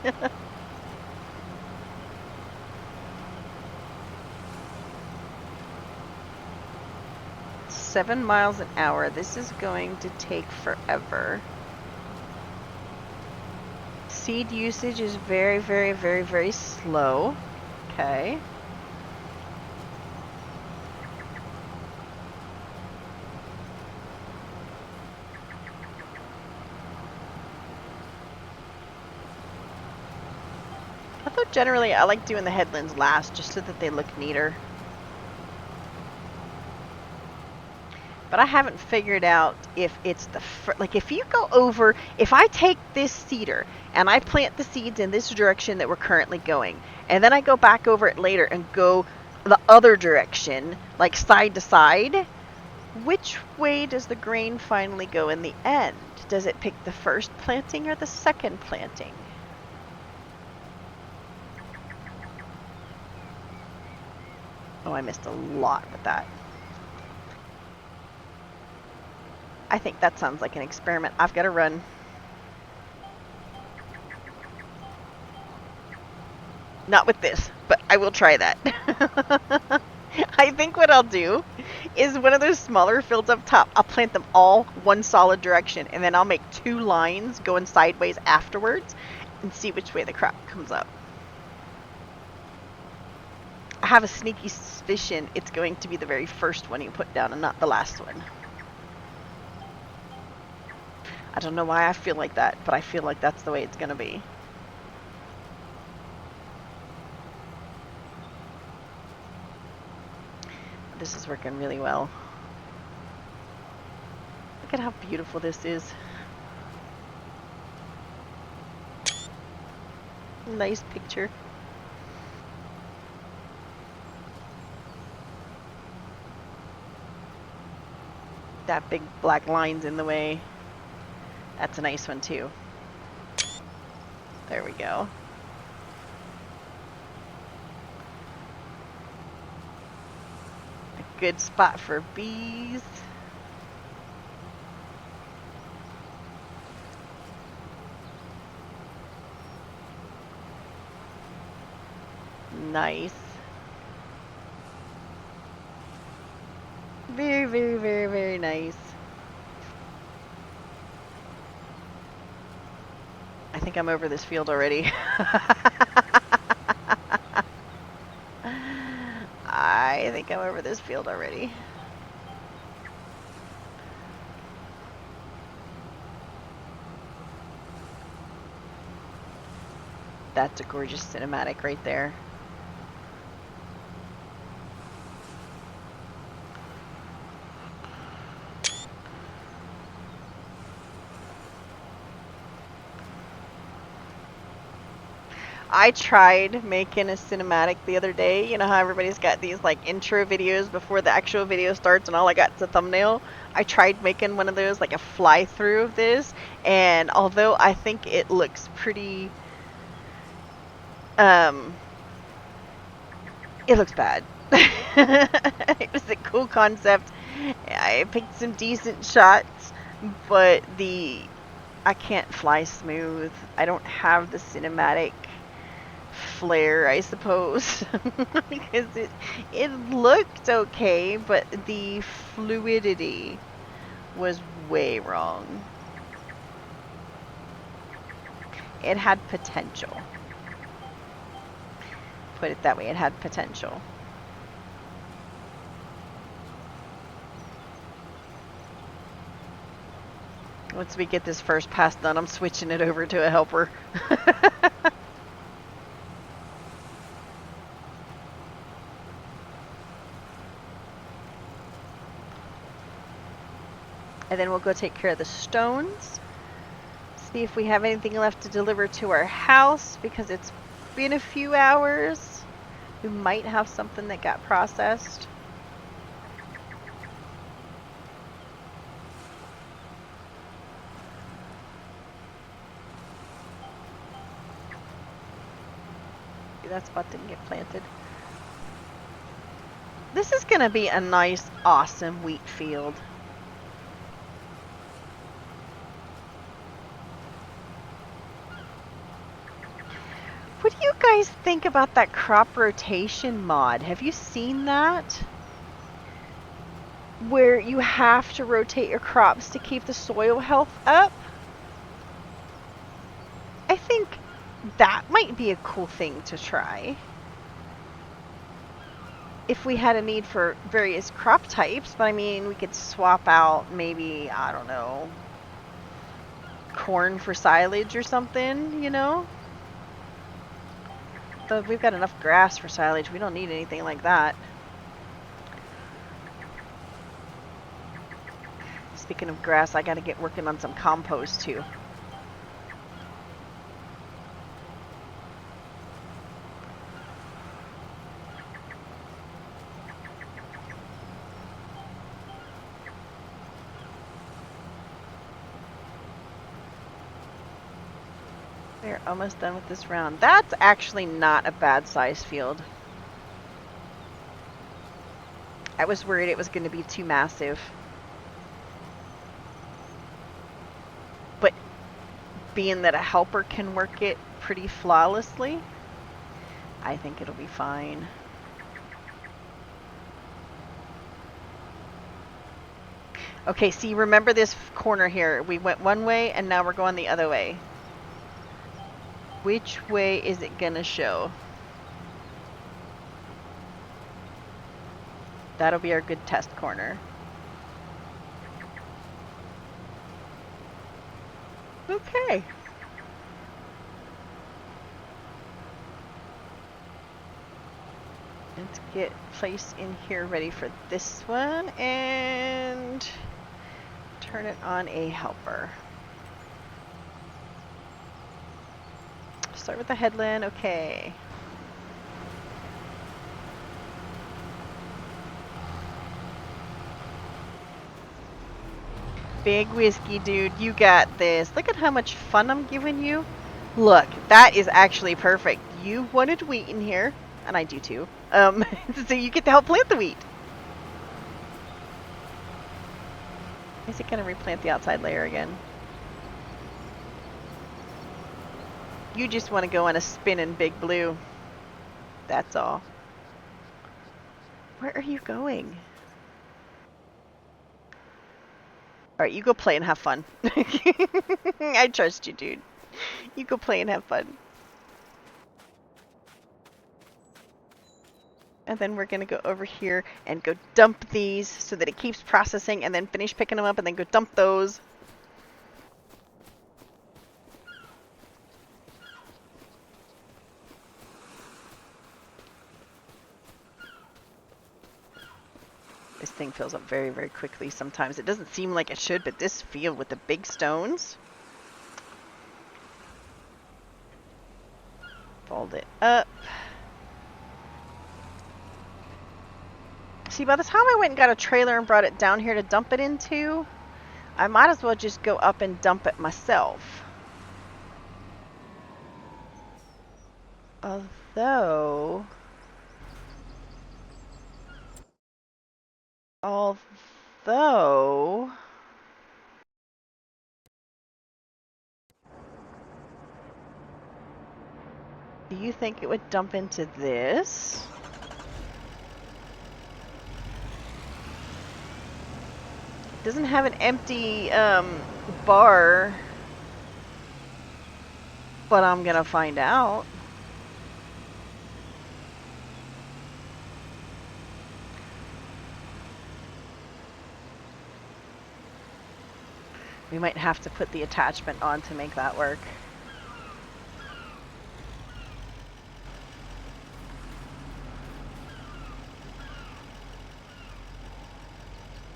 7 miles an hour. This is going to take forever. Seed usage is very slow. Okay. Although generally I like doing the headlands last just so that they look neater. But I haven't figured out if it's the, like if you go over, if I take this cedar and I plant the seeds in this direction that we're currently going, and then I go back over it later and go the other direction, like side to side, which way does the grain finally go in the end? Does it pick the first planting or the second planting? Oh, I missed a lot with that. I think that sounds like an experiment. I've got to run. Not with this, but I will try that. I think what I'll do is one of those smaller fields up top, I'll plant them all one solid direction, and then I'll make 2 lines going sideways afterwards and see which way the crop comes up. I have a sneaky suspicion it's going to be the very first one you put down and not the last one. I don't know why I feel like that, but I feel like that's the way it's going to be. This is working really well. Look at how beautiful this is. Nice picture. That big black line's in the way. That's a nice one too. There we go. A good spot for bees. Nice. Very nice. I think I'm over this field already. I think I'm over this field already. That's a gorgeous cinematic right there. I tried making a cinematic the other day. You know how everybody's got these like intro videos before the actual video starts and all I got is a thumbnail? I tried making one of those, like a fly through of this, and although I think it looks pretty, it looks bad. It was a cool concept. I picked some decent shots, but I can't fly smooth. I don't have the cinematic flair, I suppose, because it looked okay, but the fluidity was way wrong. It had potential. Put it that way, it had potential. Once we get this first pass done, I'm switching it over to a helper. And then we'll go take care of the stones. See if we have anything left to deliver to our house, because it's been a few hours. We might have something that got processed. That spot didn't get planted. This is going to be a nice, awesome wheat field. What do you guys think about that crop rotation mod? Have you seen that? Where you have to rotate your crops to keep the soil health up? I think that might be a cool thing to try. If we had a need for various crop types, but I mean, we could swap out maybe, I don't know, corn for silage or something, you know? But we've got enough grass for silage. We don't need anything like that. Speaking of grass, I gotta get working on some compost too. We're almost done with this round. That's actually not a bad size field. I was worried it was going to be too massive. But being that a helper can work it pretty flawlessly, I think it'll be fine. Okay, see, remember this corner here. We went one way and now we're going the other way. Which way is it gonna show? That'll be our good test corner. Okay. Let's get place in here ready for this one and turn it on a helper. Start with the headland, okay. Big whiskey, dude, you got this. Look at how much fun I'm giving you. Look, that is actually perfect. You wanted wheat in here, and I do too. So you get to help plant the wheat. Is it gonna replant the outside layer again? You just want to go on a spinning big blue. That's all. Where are you going? Alright, you go play and have fun. I trust you, dude. You go play and have fun. And then we're going to go over here and go dump these so that it keeps processing, and then finish picking them up and then go dump those. This thing fills up very, very quickly sometimes. It doesn't seem like it should, but this field with the big stones. Fold it up. See, by the time I went and got a trailer and brought it down here to dump it into, I might as well just go up and dump it myself. Although, Although, do you think it would dump into this? It doesn't have an empty bar, but I'm gonna find out. We might have to put the attachment on to make that work.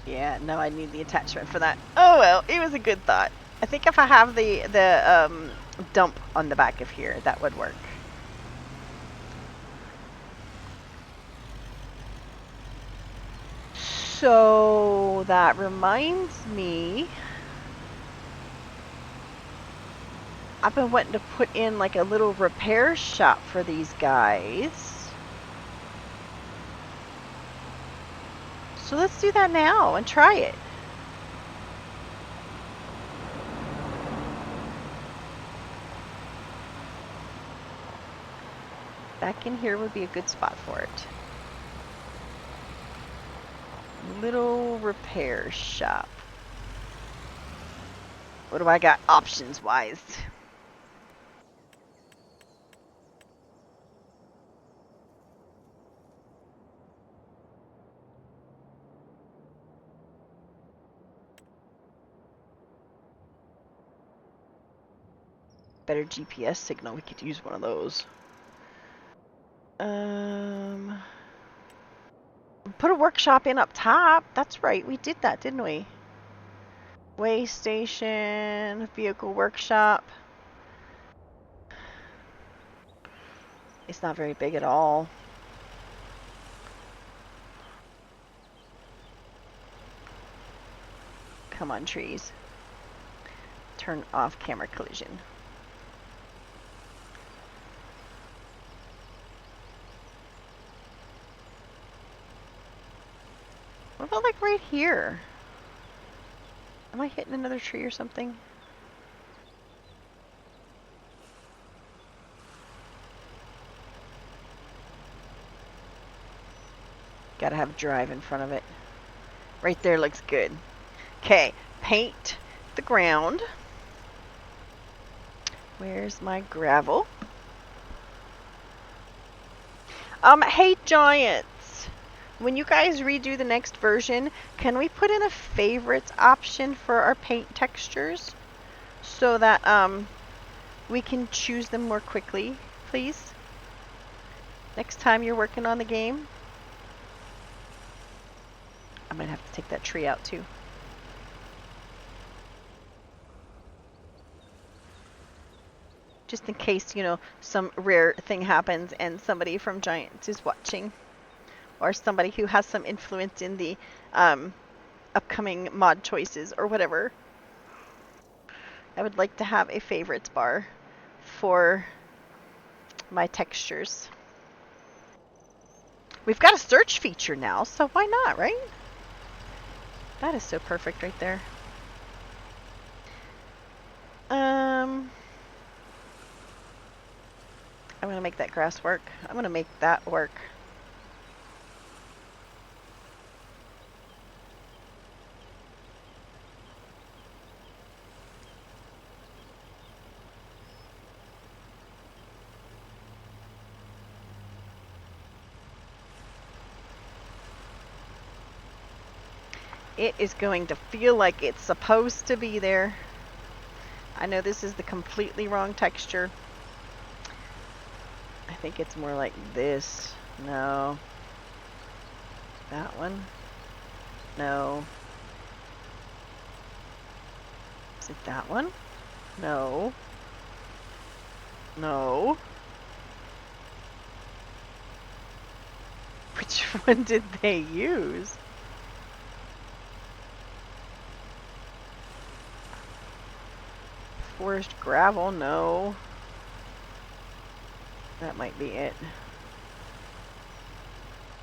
Yeah, no, I need the attachment for that. Oh well, it was a good thought. I think if I have the dump on the back of here, that would work. So that reminds me, I've been wanting to put in like a little repair shop for these guys. So let's do that now and try it. Back in here would be a good spot for it. Little repair shop. What do I got options wise? Better GPS signal, we could use one of those. Put a workshop in up top. That's right, we did that, didn't we? Way station, vehicle workshop. It's not very big at all. Come on, trees. Turn off camera collision. What about like right here? Am I hitting another tree or something? Gotta have drive in front of it. Right there looks good. Okay, paint the ground. Where's my gravel? Hey Giants, when you guys redo the next version, can we put in a favorites option for our paint textures so that we can choose them more quickly, please? Next time you're working on the game. I'm gonna have to take that tree out too. Just in case, you know, some rare thing happens and somebody from Giants is watching. Or somebody who has some influence in the upcoming mod choices or whatever. I would like to have a favorites bar for my textures. We've got a search feature now, so why not, right? That is so perfect right there. I'm gonna make that grass work. I'm gonna make that work. It is going to feel like it's supposed to be there. I know this is the completely wrong texture. I think it's more like this. No. That one? No. Is it that one? No. No. Which one did they use? Forest gravel? No. That might be it.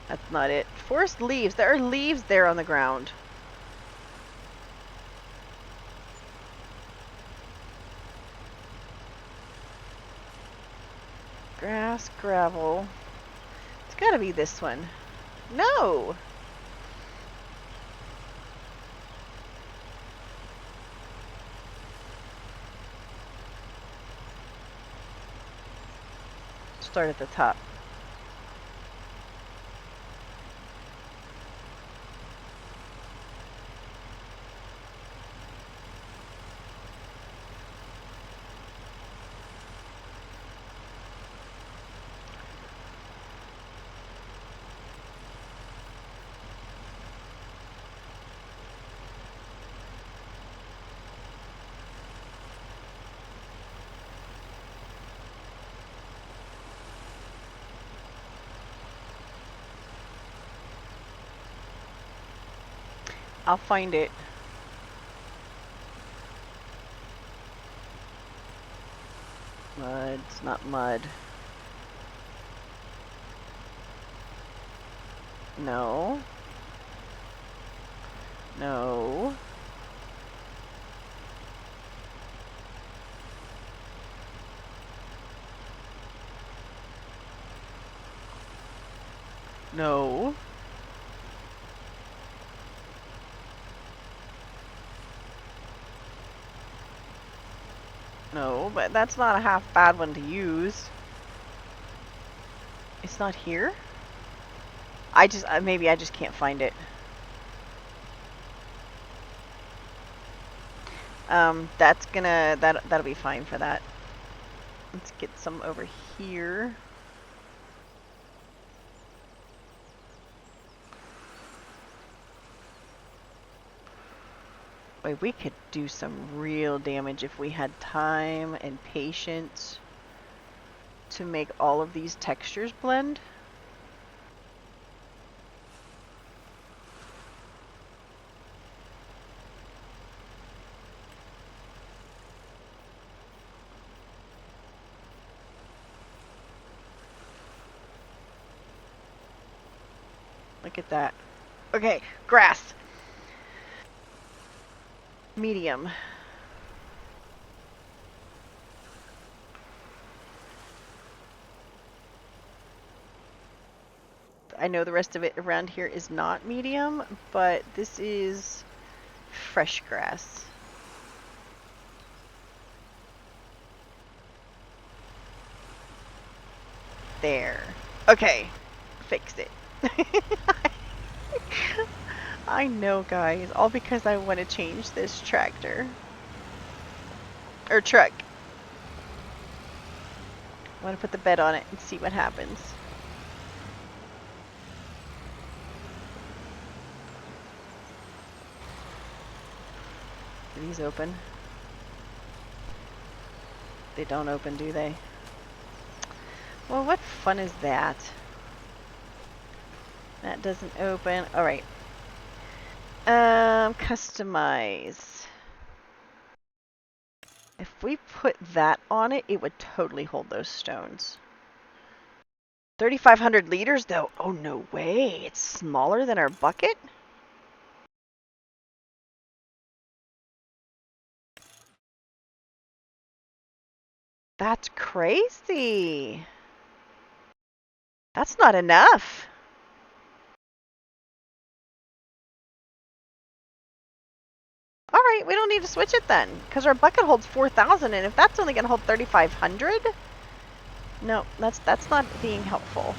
That's not it. Forest leaves. There are leaves there on the ground. Grass, gravel. It's gotta be this one. No! Start at the top. I'll find it. Mud. It's not mud. No. No. No. No, but that's not a half bad one to use. It's not here? I just, maybe I just can't find it. That's gonna, that'll be fine for that. Let's get some over here. Boy, we could do some real damage if we had time and patience to make all of these textures blend. Look at that. Okay, grass. Medium. I know the rest of it around here is not medium, but this is fresh grass. There. Okay. Fixed it. I know, guys. All because I want to change this tractor. Or truck. I want to put the bed on it and see what happens. Are these open? They don't open, do they? Well, what fun is that? That doesn't open. All right. Customize. If we put that on it, it would totally hold those stones. 3,500 liters, though. Oh, no way. It's smaller than our bucket? That's crazy. That's not enough. All right, we don't need to switch it then, because our bucket holds 4,000, and if that's only going to hold 3,500, no, that's not being helpful.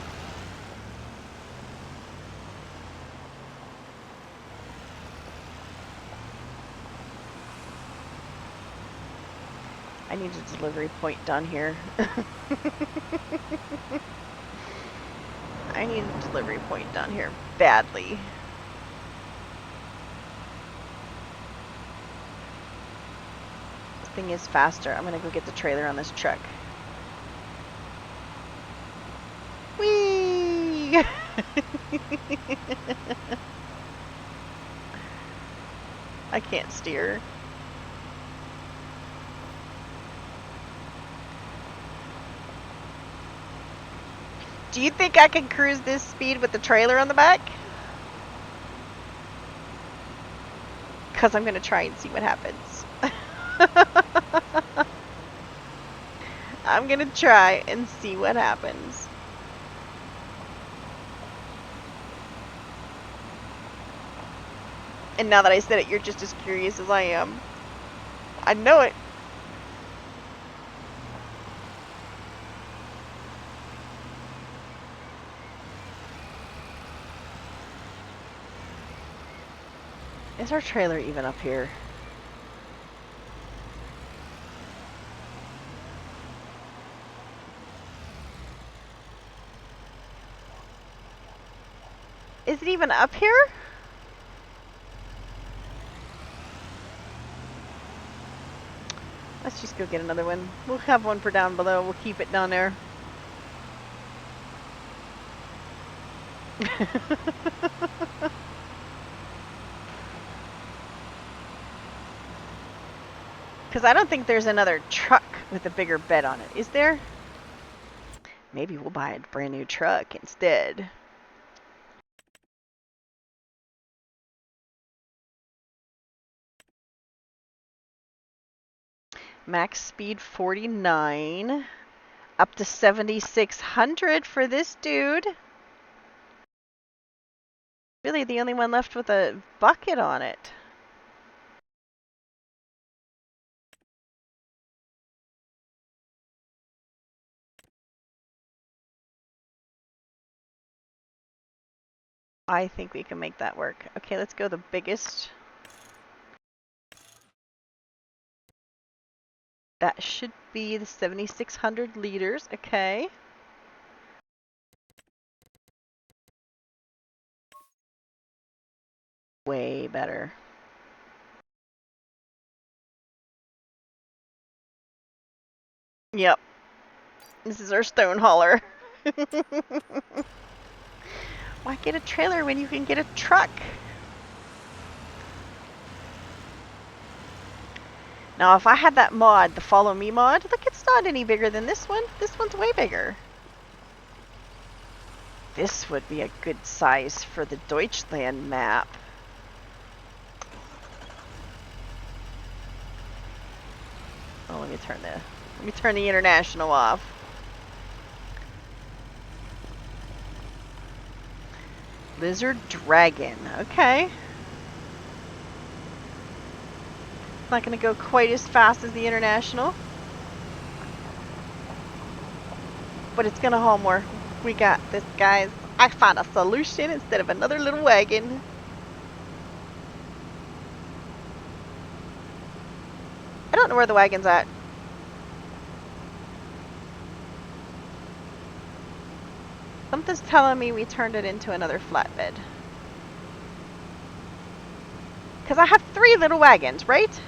I need a delivery point done here. I need a delivery point down here badly. This thing is faster. I'm gonna go get the trailer on this truck. Whee! I can't steer. Do you think I can cruise this speed with the trailer on the back? Because I'm going to try and see what happens. I'm going to try and see what happens. And now that I said it, you're just as curious as I am. I know it. Is our trailer even up here? Is it even up here? Let's just go get another one. We'll have one for down below. We'll keep it down there. Because I don't think there's another truck with a bigger bed on it. Is there? Maybe we'll buy a brand new truck instead. Max speed 49. Up to 7,600 for this dude. Really the only one left with a bucket on it. I think we can make that work. Okay, let's go the biggest. That should be the 7,600 liters. Okay. Way better. Yep. This is our stone hauler. Why get a trailer when you can get a truck? Now, if I had that mod, the Follow Me mod, look, it's not any bigger than this one. This one's way bigger. This would be a good size for the Deutschland map. Oh, let me turn the international off. Lizard Dragon. Okay. It's not going to go quite as fast as the international. But it's going to haul more. We got this, guys. I found a solution instead of another little wagon. I don't know where the wagon's at. Something's telling me we turned it into another flatbed. Because I have 3 little wagons, right?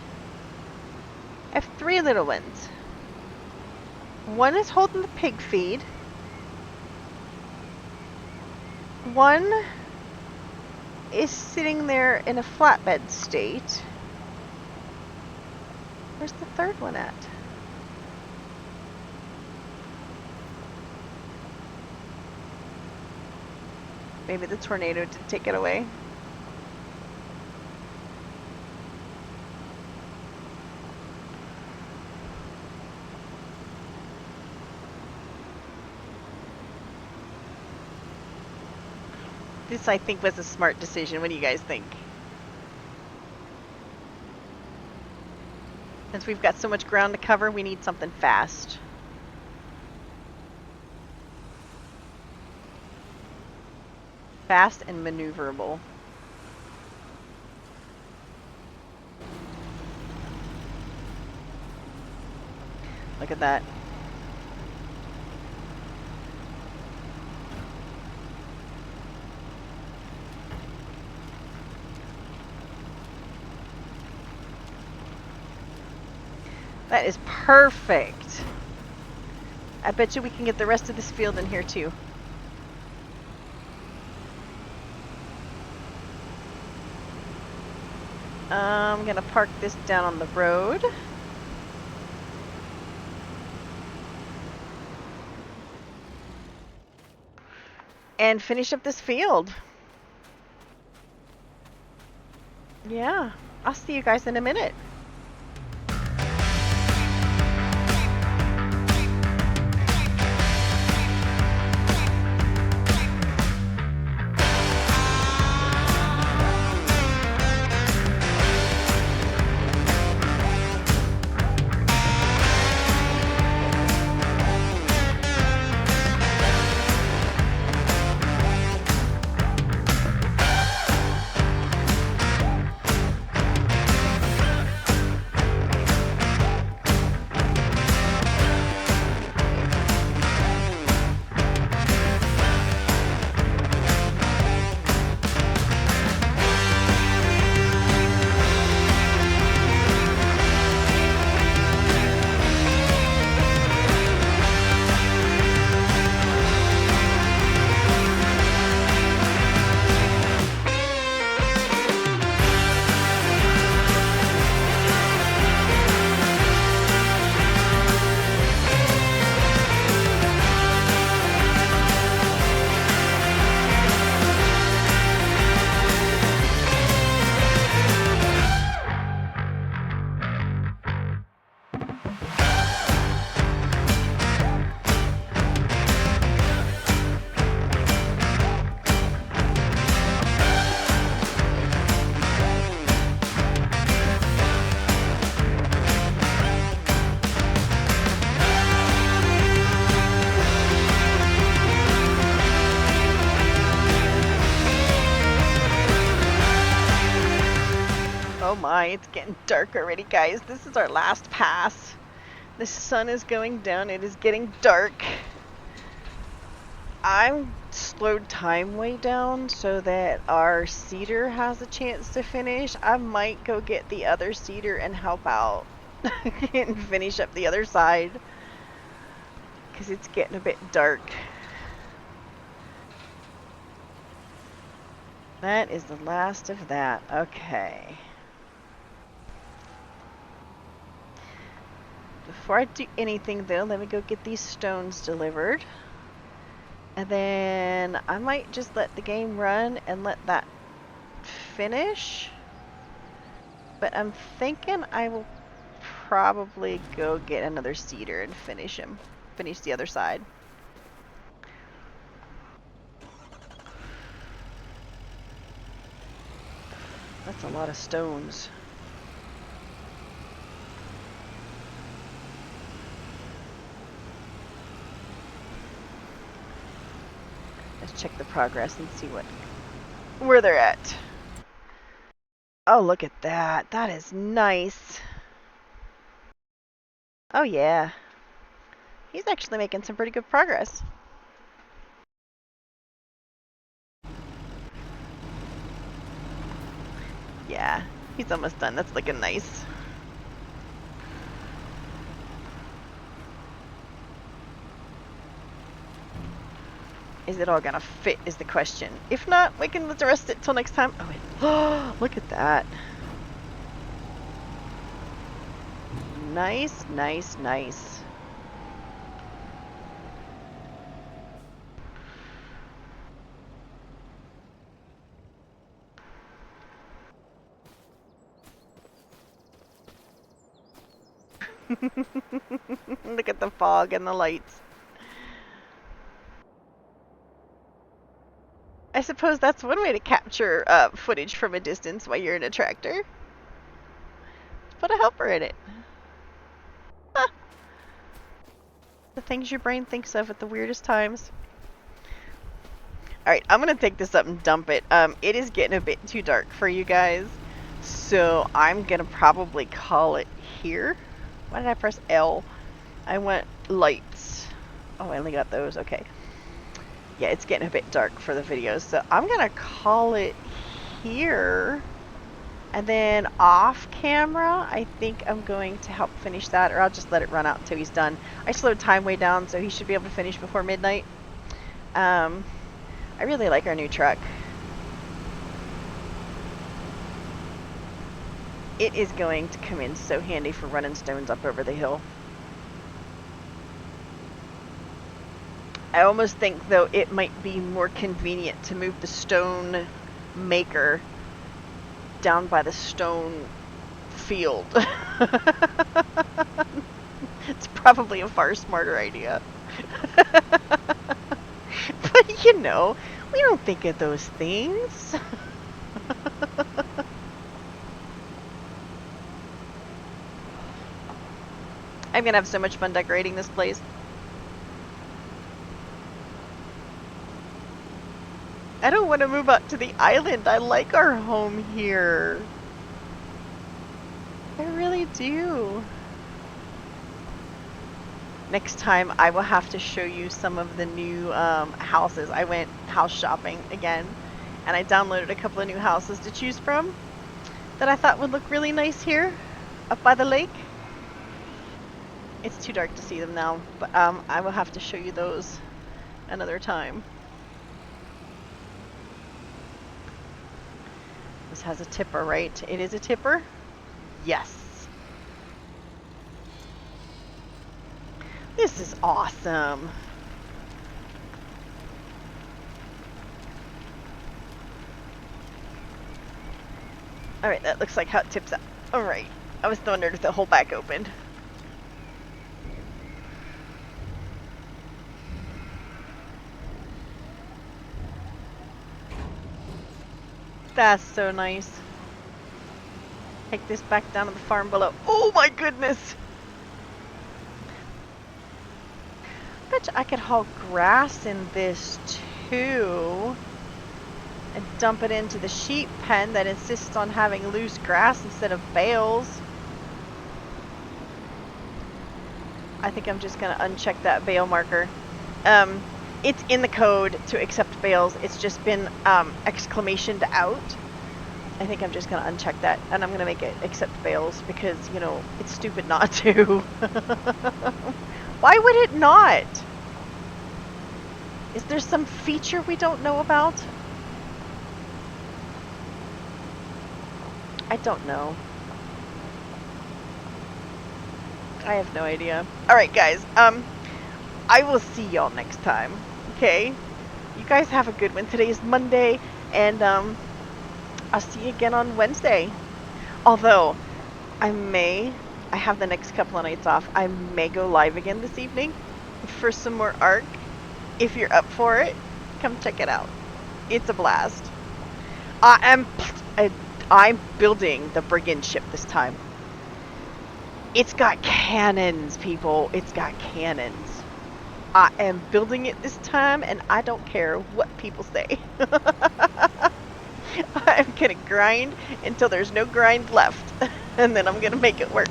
I have 3 little ones. One is holding the pig feed. One is sitting there in a flatbed state. Where's the third one at? Maybe the tornado did take it away. This, I think, was a smart decision. What do you guys think? Since we've got so much ground to cover, we need something fast. Fast and maneuverable. Look at that. That is perfect. I bet you we can get the rest of this field in here too. I'm gonna park this down on the road. and finish up this field. Yeah, I'll see you guys in a minute. Oh my, it's getting dark already, guys. This is our last pass. The sun is going down. It is getting dark. I'm slowed time way down so that our seeder has a chance to finish. I might go get the other seeder and help out and finish up the other side because it's getting a bit dark. That is the last of that. Okay. Before I do anything though, let me go get these stones delivered. And then I might just let the game run and let that finish. But I'm thinking I will probably go get another seeder and finish the other side. That's a lot of stones. Let's check the progress and see where they're at. Oh, look at that. That is nice. Oh yeah. He's actually making some pretty good progress. Yeah, he's almost done. That's looking nice. Is it all gonna fit is the question. If not, we can let's rest it till next time. Oh wait. Oh, look at that. Nice, nice, nice. Look at the fog and the lights. I suppose that's one way to capture footage from a distance while you're in a tractor. Put a helper in it. Huh. The things your brain thinks of at the weirdest times. Alright, I'm gonna take this up and dump it. It is getting a bit too dark for you guys. So I'm gonna probably call it here. Why did I press L? I went lights. Oh, I only got those. Okay. Yeah, it's getting a bit dark for the videos. So I'm gonna call it here. And then off camera, I think I'm going to help finish that, or I'll just let it run out until he's done. I slowed time way down, so he should be able to finish before midnight. I really like our new truck. It is going to come in so handy for running stones up over the hill. I almost think, though, it might be more convenient to move the stone maker down by the stone field. It's probably a far smarter idea. But, you know, we don't think of those things. I'm gonna have so much fun decorating this place. I don't want to move out to the island. I like our home here. I really do. Next time I will have to show you some of the new houses. I went house shopping again, and I downloaded a couple of new houses to choose from that I thought would look really nice here up by the lake. It's too dark to see them now, but I will have to show you those another time. This has a tipper, right? It is a tipper? Yes. This is awesome. Alright, that looks like how it tips up. Alright. I was wondering if the whole back opened. That's so nice. Take this back down to the farm below. Oh my goodness! Bet you I could haul grass in this too. And dump it into the sheep pen that insists on having loose grass instead of bales. I think I'm just gonna uncheck that bale marker. It's in the code to accept bales. It's just been exclamationed out. I think I'm just gonna uncheck that, and I'm gonna make it accept bales because, you know, it's stupid not to. Why would it not? Is there some feature we don't know about? I don't know. I have no idea. Alright guys, I will see y'all next time. Okay? You guys have a good one. Today is Monday, and I'll see you again on Wednesday. Although, I have the next couple of nights off. I may go live again this evening for some more ARK. If you're up for it, come check it out. It's a blast. I'm building the brigand ship this time. It's got cannons, people. It's got cannons. I am building it this time, and I don't care what people say. I'm gonna grind until there's no grind left, and then I'm gonna make it work.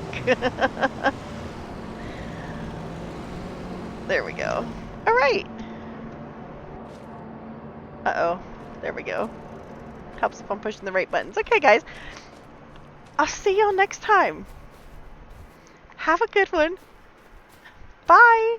There we go. Alright. Uh-oh. There we go. Helps if I'm pushing the right buttons. Okay, guys. I'll see y'all next time. Have a good one. Bye.